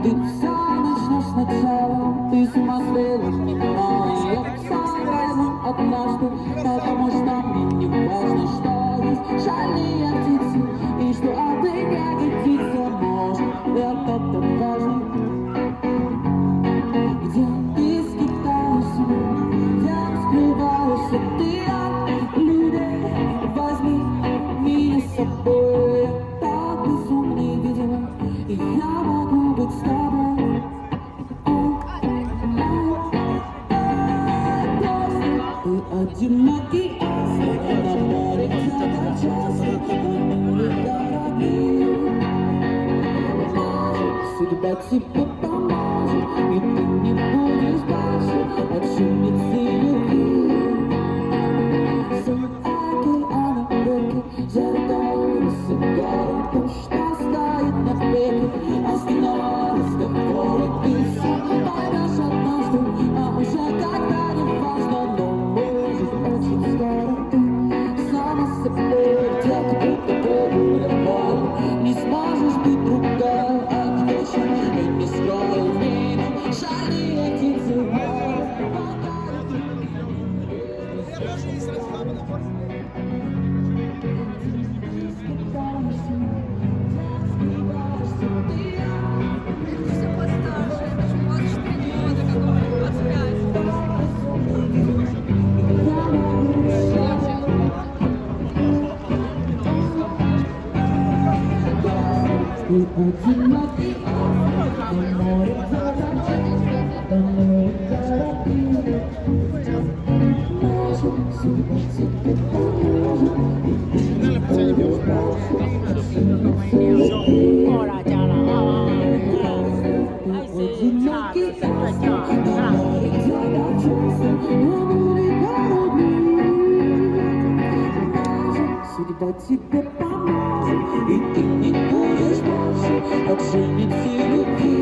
Ты все начнешь сначала, ты с ума свела, не знаю, я сам возьму однажды, потому что мне не важно, что есть шальные птицы, и что от меня годится, может, это так важно. Где ты скитаешься, где скрываешься ты от людей, возьми меня с собой, я так безумно невидима, и я могу быть с тобой. Ты одинокий остров, на море где-то часто тонули корабли. Судьба тебе поможет, и ты не будешь больше очумиться любви. Сын океана реки, зеркало сигары, то, что стоит на веке, основа разговора, ты все поймешь однажды, а уже когда не важно, но может очень скоро ты сама с собой, где-то будто боль, не сможешь быть другой, а точно и не скрою мимо, шальные птицы. Все постарше, 24 года, какой 25. Ты одинокий остров, на море где-то часто тонули корабли. Может, судьба тебе поможет, и ты не будешь больше очумиться любви. ပေါ်လာကြလားဟာ Ты одинокий остров, на море где-то часто тонули корабли. Может, судьба тебе поможет, и ты не будешь больше очумиться любви.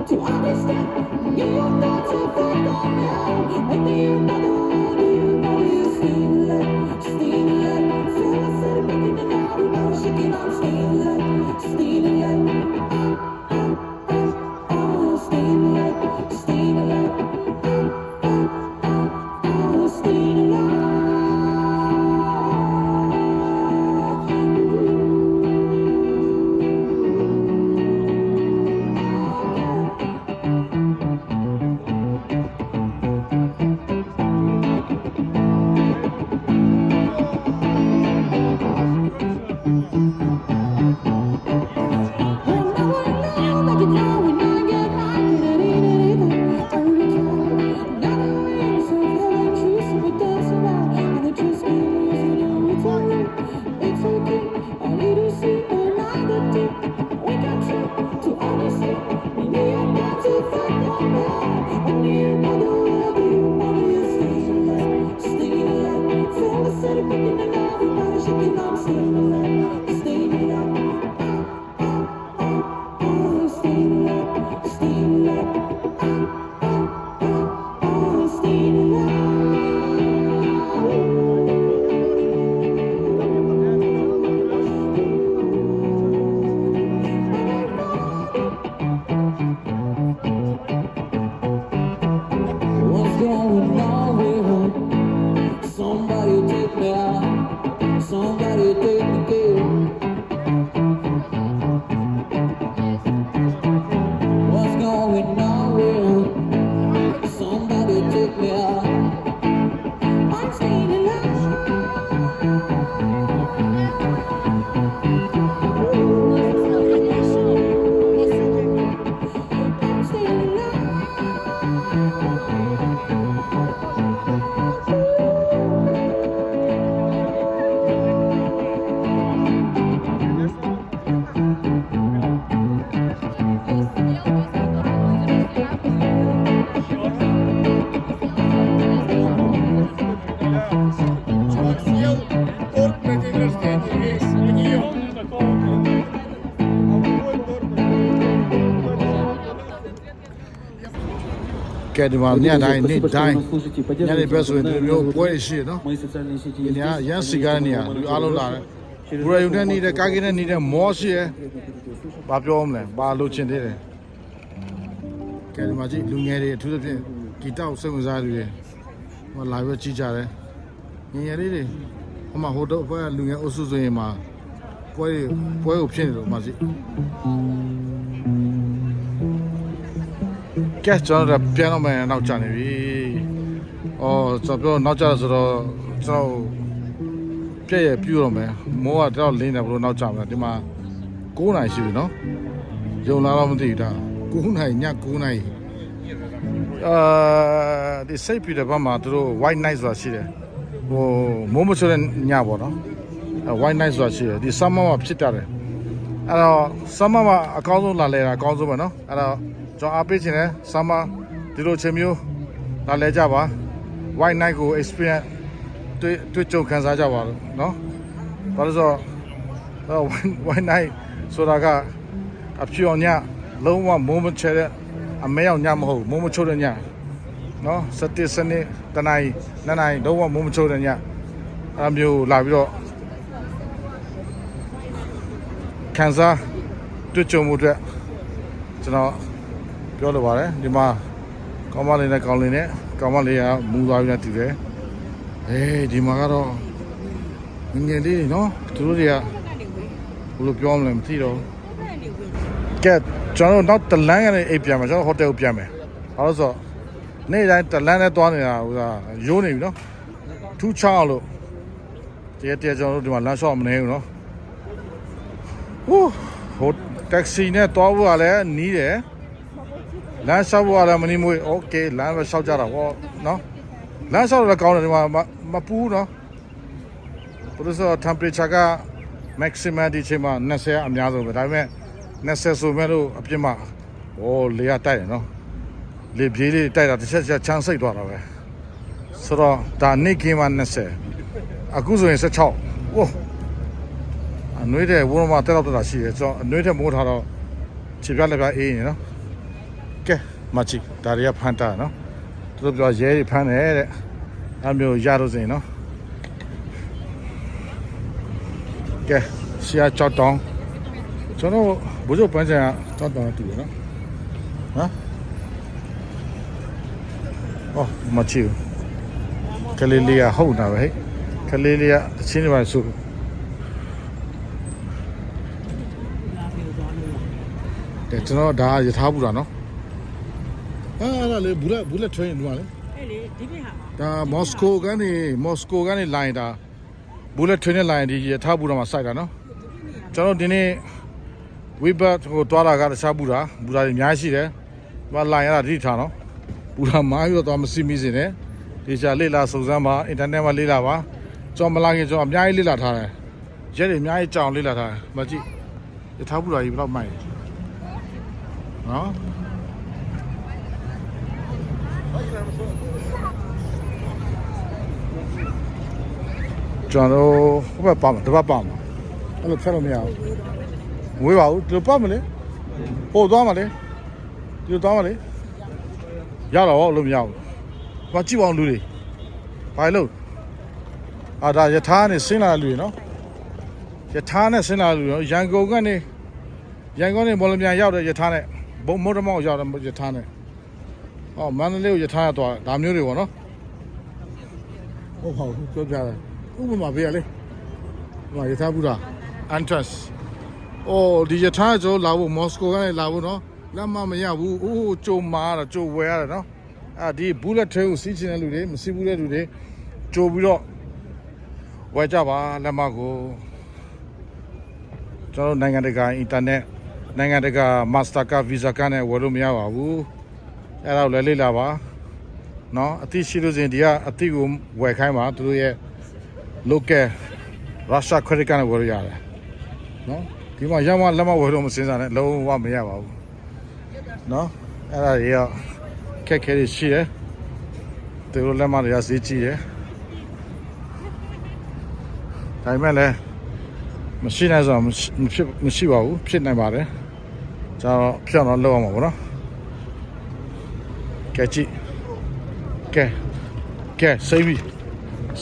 To understand, you are not to find out now. And do you know you still alive, feel the city making the night, you know shaking, I'm still alive, still alive. Still alive, still alive. Still alive. Чувак съел торт на день рождения весь, а не ел. ကဲဒီမှာညတိုင်းနေ့ Спасибо, что တိုင်း вы нас слушаете и ည поддерживаете. နေပဲဆိုရင်ဒီလိုမျိုးပွဲရှိရနော် Мои социальные сети ဒီ есть ည здесь. ရန်စီကားနေရလူအားလုံးလာတယ်ဘူရယုံတဲ့နေတဲ့ကားကင်းတဲ့နေတဲ့မောရှိရဘာပြောမလဲဘာလို့ချင်သေးတယ်ကဲဒီမှာကြည့်လူငယ်တွေအထူးသဖြင့်ဂီတကိုစိတ်ဝင်စားသူတွေဟိုလာပြီးကြည့်ကြတယ်ငယ်ငယ်လေးတွေဟိုမှာဟိုတော့ဘွဲလူငယ်အုပ်စုဆိုရင်မှာပွဲကိုဖြစ်နေလို့မှာကြည့်ကဲကျွန်တော်ပြန်တော့မယ်နောက်ကျနေပြီ။အော်ကျွန်တော်နောက်ကျဆိုတော့ကျွန်တော်ပြည့်ရပြူတော့မယ်။မိုးကတော့လင်းတယ်ဘလို့နောက်ကျမယ်ဒီမှာ9နိုင်ရှိပြီနော်။ယုံလာတော့မသိဘူးဒါ9နိုင်ည9နိုင်ဒီစိတ်ပြတဲ့ဘက်မှာသူတို့ white night ဆိုတာရှိတယ်။ဟိုမိုးမချိုးတဲ့ညပေါ့နော်။ white night ဆိုတာရှိတယ်ဒီ summer မှာဖြစ်တတ်တယ်။အဲ့တော့ summer မှာအကောင်းဆုံးလာလဲတာအကောင်းဆုံးပဲနော်။အဲ့တော့ကျွန်တော်အားပေးချင်တယ်ဆာမဒီလိုချင်းမျိုးလာလဲကြပါ white night ကို experience တွေ့ကြုံခံစားကြပါလို့เนาะဘာလို့ဆိုတော့ white night ဆိုတာကအဖြူအောင်ညလုံးဝမိုးမချဲတဲ့အမဲအောင်ညမဟုတ်မိုးမချိုးတဲ့ညเนาะ7 စနစ်တနိုင်2နိုင်လုံးဝမိုးမချိုးတဲ့ညအဲမျိုးလာပြီးတော့ခံစားတွေ့ကြုံမှုအတွက်ကျွန်တော်ပြောလိုပါတယ်ဒီမှာကောင်းမလေးနဲ့ကောင်းလေးနဲ့ကောင်းမလေးကမူသွားပြီးတော့တည်တယ်ဒီမှာကတော့ငယ်လေးနော်သူတို့တွေကဘယ်လိုပြောမလဲမသိတော့ကဲကျွန်တော်နောက်တလန်းကနေအိပ်ပြန်မယ်ကျွန်တော်ဟိုတယ်ကိုပြန်မယ်ဘာလို့ဆိုတော့နေ့တိုင်းတလန်းနဲ့သွားနေတာဟိုကရိုးနေပြီနော်ထူးခြားလို့တရားကျွန်တော်တို့ဒီမှာလမ်းလျှောက်မနေဘူးနော်ဟိုတက္ကစီနဲ့သွားဖို့ကလည်းနီးတယ်လမ်းလျှောက်ဖို့ကလည်းမနီးမွေးโอเคလမ်းပဲလျှောက်ကြတာဟောနော်လမ်းလျှောက်တော့ကောင်းတယ်ဒီမှာမပူးနော်ဘယ်လိုဆို temperature က maximum ဒီချိန်မှာ20အများဆုံးပဲဒါပေမဲ့20ဆိုမဲ့လို့အပြစ်မှာလေရတိုက်တယ်နော်လေပြေးလေးတိုက်တာတစ်ချက်ချမ်းစိတ်သွားတာပဲဆိုတော့ဒါနေ့ကင်းမှာ20အခုဆိုရင်16အနှွေးတဲ့ဝုန်းမှာတက်တော့တာရှိတယ်ကျွန်တော်အနှွေးတဲ့မိုးထားတော့ခြေပြလက်ပြအေးနေနော်ကဲမချီဒါတွေကဖန်တာနော်သူတို့ပြောရဲတွေဖန်တယ်တဲ့အမျိုးရတော့စင်နော်ကဲဆီယာကြောက်တောင်းကျွန်တော်ဘိုးချုပ်ပန်းချင်ကကြောက်တောင်းတူတယ်နော်ဟမ်မချီကလေးလေးကဟုတ်တာပဲဟဲ့ကလေးလေးကတချင်းတွေပါဆိုကျွန်တော်ဒါရထားဘူးတာနော်အဲ့ဒါလေဘူးလက် train တို့ကလေ အဲ့လေဒီပြဟာမှာ ဒါမော်စကိုကနေလိုင်းတာဘူးလက် train နဲ့လိုင်းဒီရထားဘူးတာမှာစိုက်တာနော်ကျွန်တော်ဒီနေ့ဝိဘတ်ကိုတွားတာကတခြားဘူးတာတွေအများကြီးရှိတယ်ဒီမှာလိုင်းရတာတိထားနော်ဘူးတာမားပြီးတော့မစီမီစင်နဲ့ဒီချာလေ့လာစုံစမ်းပါအင်တာနက်မှာလေ့လာပါကျွန်တော်မလာခင်ကျွန်တော်အများကြီးလေ့လာထားတယ်ရက်တွေအများကြီးကြောင်လေ့လာထားတယ်မကြည့်ရထားဘူးတာကြီးဘယ်တော့မိုက်နော်ကျွန်တော်ဟိုဘက်ပါမှာတပတ်ပါမှာအဲ့လိုဖြတ်လို့မရဘူးမွေးပါဘူးဒီလိုပတ်မလဲဟိုသွားမှာလေဒီလိုသွားမှာလေရတော့လို့မရဘူးဘာကြည့်ပါအောင်လူတွေဘာလို့ဒါယထာနဲ့ဆင်းလာလူတွေနော်ယထာနဲ့ဆင်းလာလူတွေရန်ကုန်ကနေမော်လမြိုင်ရောက်တဲ့ယထာနဲ့မော်ဒမောက်ရောက်တဲ့ယထာနဲ့မန္တလေးကိုယထာနဲ့သွားဒါမျိုးတွေပေါ့နော်ဟုတ်ပြောပြတယ်ဥပမာပေးရလေဟိုယထာဘူးတာ entrance ဒီယထာကျော်လာဖို့မော်စကိုကနေလာဖို့နော်လမ်းမရဘူးကြုံမာတာကြုံဝဲရတယ်နော်ဒီ bullet train ကိုစီးချင်တဲ့လူတွေမစီးဘူးတဲ့လူတွေကြိုပြီးတော့ဝယ်ကြပါလက်မကိုကျွန်တော်နိုင်ငံတကာအင်တာနက်နိုင်ငံတကာ Mastercard Visa ကနဲ့ဝယ်လို့မရပါဘူး အဲ့ဒါကိုလည်းလေ့လာပါနော်အသိရှိလို့စဉ်ဒီကအသိကိုဝယ်ခိုင်းပါသူတို့ရဲ့ local Russia credit card နဲ့ဝယ်လို့ရတယ်နော်ဒီမှာရောက်မှလက်မဝယ်လို့မစင်စားနဲ့လုံးဝမရပါဘူးနော်အဲ့ဒါတွေကခက်ခဲရှိတယ်သူတို့လက်မတွေကဈေးကြီးတယ်ဒါပေမဲ့လည်းမရှိနိုင်ဆိုမရှိပါဘူးဖြစ်နိုင်ပါတယ်ကျွန်တော်ဖြောင်းတော့လောက်အောင်ပါဗောနော်ကဲကြည့်ကဲ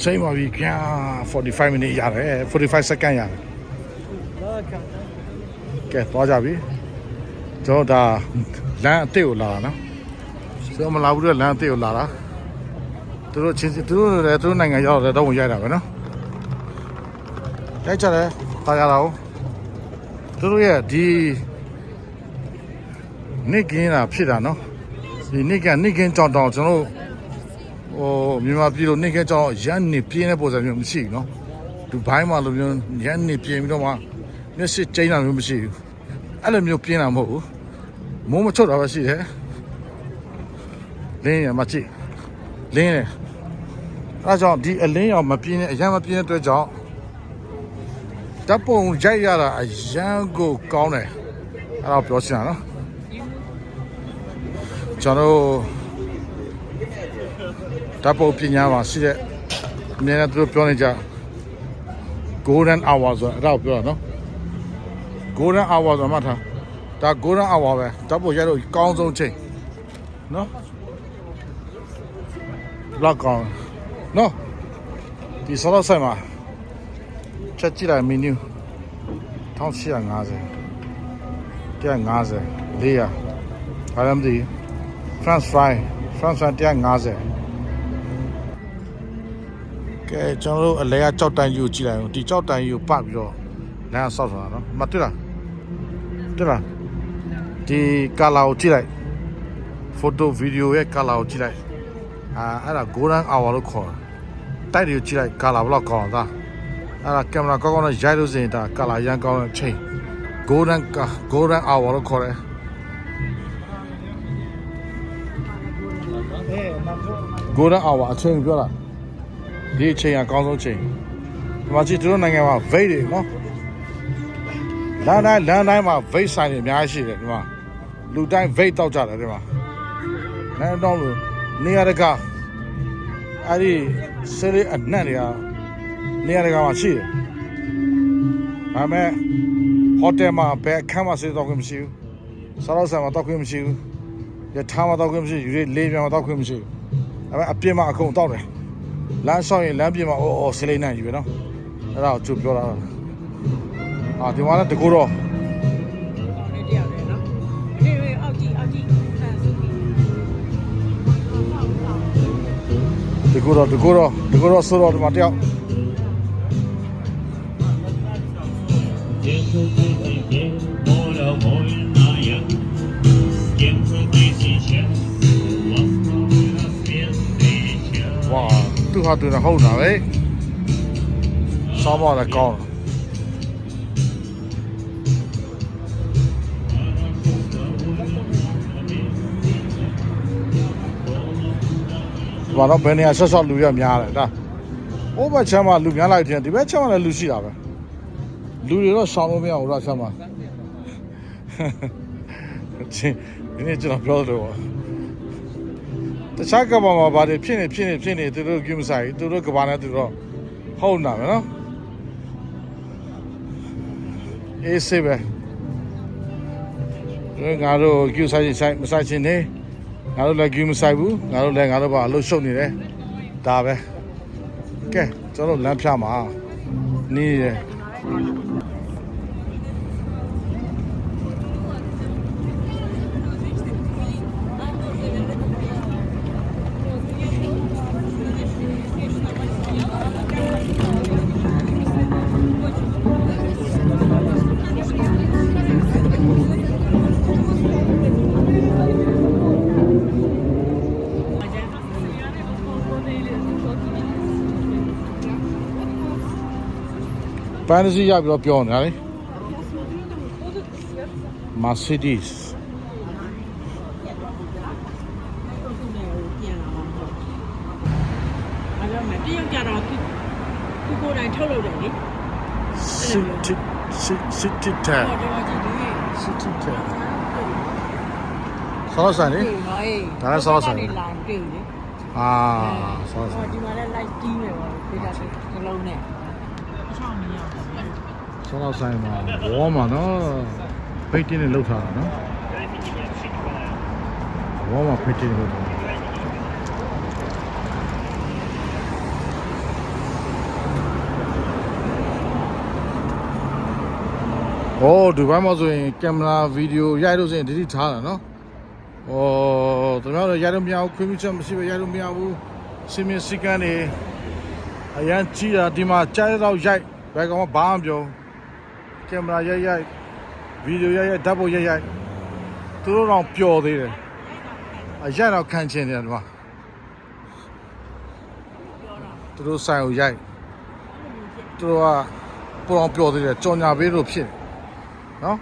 စိတ်ပါပြီကြာ45 minutes ရတယ်45 second ရတယ်ကဲသွားကြပြီကျွန်တော်ဒါလမ်းအစ်ကိုလာတာနော်ကျွန်တော်မလာဘူးတဲ့လမ်းအစ်ကိုလာတာသူတို့ချင်းသူတို့လည်းသူတို့နိုင်ငံရောက်တော့ဝင်ရိုက်တာပဲနော်ရိုက်ကြတယ်တာရတာကိုသူတို့ရဲ့ဒီနေကင်းတာဖြစ်တာနော်ဒီနေကင်းကြောင်တောင်ကျွန်တော်မြန်မာပြည်လိုနေကင်းကြောင်ရန်နေပြင်းတဲ့ပုံစံမျိုးမရှိဘူးနော်ဒူဘိုင်းမှာလိုမျိုးရန်နေပြင်းပြီးတော့မှမျက်စိကျိန်းတာမျိုးမရှိဘူးအဲ့လိုမျိုးပြင်းတာမဟုတ်ဘူးမိုးမချုပ်တာပဲရှိတယ်လင်းရမကြည့်လင်းတယ်အဲကြောင့်ဒီအလင်းရောမပြင်းတဲ့အရန်မပြင်းတဲ့အတွက်ကြောင့်ဓာတ်ပုံရိုက်ရတာအရန်ကိုကောင်းတယ်အဲ့တော့ပြောချင်တာနော်ကျွန်တော်ဓာတ်ပုံပညာမှာရှိတဲ့အများနဲ့သူတို့ပြောနေကြ golden hour ဆိုတော့အဲ့ဒါကိုပြောတာနော် golden hour ဆိုမှတ်ထားဒါ golden hour ပဲဓာတ်ပုံရိုက်လို့ကောင်းဆုံးချိန်နော်လောက်ကောင်းနော်ဒီဆောတော့ဆိုင်မှာချက်ကြည့်လိုက် menu 1850 150 400ဘာလဲမသိ France fry 150ကဲကျွန်တော်တို့အလဲကကြောက်တိုင်ယူကြည့်လိုက်အောင်ဒီကြောက်တိုင်ယူပတ်ပြီးတော့လမ်းဆောက်ထားတာနော်မတွေ့လားဒီကာလာကိုကြည့်လိုက် photo video ရဲ့ကာလာကိုကြည့်လိုက်အဲ့ဒါ golden hour လို့ခေါ်တာတိုက်တွေကိုကြည့်လိုက်ကာလာဘယ်လောက်ကောင်းတာအဲ့ဒါကင်မရာကောင်းကောင်းနဲ့ရိုက်လို့စရင်ဒါကာလာရန်ကောင်းတဲ့ချိန် golden hour လို့ခေါ်တယ်golden hour အချိန်ပြောတာဒီအချိန်ကကောင်းဆုံးချိန်ဒီမှာကြည့်သူတို့နိုင်ငံမှာ vape တွေနော်လမ်းတိုင်းမှာ vape ဆိုင်တွေအများကြီးရှိတယ်ဒီမှာလူတိုင်း vape တောက်ကြတယ်ဒီမှာလမ်းတော့လို့နေရာတကာအဲ့ဒီဆယ်လေးအနက်တွေကနေရာတကာမှာရှိတယ်ဒါပေမဲ့ဟိုတယ်မှာဘယ်အခန်းမှာဆေးတော့ခွင့်မရှိဘူးစားတော့ဆိုင်မှာတော့ခွင့်မရှိဘူးရထားမှာတော့ခွင့်မရှိဘူးလေးပြန်မှာတော့ခွင့်မရှိဘူးဒါပေမဲ့အပြင်မှာအကုန်တောက်တယ်လမ်းဆောင်ရင်လမ်းပြင်မှာအော်ဆယ်လေးနဲ့ယူပဲနော်အဲ့ဒါကိုသူပြောတာဒီမှာလည်းတကူတော့တကူတော့ဆိုတော့ဒီမှာတယောက်ဝါသူဟာတူနေဟုတ်တာပဲစားပါလည်းကောင်းဘာတော့ဘယ်နေရာဆော့လူရများတယ်ဒါဟိုဘက်ချမ်းမှာလူများလိုက်တယ်ဒီဘက်ချမ်းမှာလည်းလူရှိတာပဲလူတွေတော့ဆောင်းလို့မရဘူးလားချမ်းမှာဒီနေ့ကျွန်တော်ပြောလို့တခြားကဘာမှာဘာတွေဖြစ်နေသူတို့ကိမဆိုင်သူတို့ကဘာနဲ့သူတို့ဟုတ်နာမယ်နော်အေးစေးပဲငါတို့ကိဆိုင်မဆိုင်ချင်းနေငါတို့လည်းကိမဆိုင်ဘူးငါတို့လည်းငါတို့ဘာအလုပ်ရှုပ်နေတယ်ဒါပဲကဲကျွန်တော်လမ်းဖြတ်မှာနေရပန်းစီရပြီးတော့ပြောနေတာလေ Mercedes တရုတ်ကြတော့သူကိုယ်တိုင်ထုတ်လုပ်တယ်လေ City Tab ဟောတော့ကြည့်ဒီ City Tab ဆောင်းဆိုင်လေ ဒါလည်းဆောင်းဆိုင် နေလာတွေ့ဘူးလေ အာဆောင်းဆိုင် ဒီမှာလည်း light ကြီးနေပါဘူးဒေတာကလုံးနဲ့အချောင်းမရဘူး ဆောင်းဆိုင်မှာဝေါ်မှာနော်ဖိတ်တင်းနဲ့လှုပ်ထားတာနော်ဝေါ်မှာဖိတ်တင်းလှုပ်ထားโอ้ဒီဘက်မှာဆိုရင်ကင်မရာဗီဒီယိုရိုက်လို့ဆိုရင်ဒီတိထားတာနော်။ဩတို့များတော့ရိုက်လို့မရဘူးခွင့်ပြုချက်မရှိဘဲရိုက်လို့မရဘူး။စင်မြင့်စကန်နေအရန်ကြီးတာဒီမှာကြားတော့ရိုက်ဘယ်ကောင်မှဘာမှမပြောကင်မရာရိုက်ဗီဒီယိုရိုက်ဓာတ်ပုံရိုက်သူတို့တော့ပျော်သေးတယ်။အရိုက်တော့ခံချင်တယ်ဒီမှာသူတို့ဆိုင်ကိုရိုက်သူတို့ကပူအောင်ပျော်သေးတယ်ကြော်ညာပေးလို့ဖြစ်တယ်နော်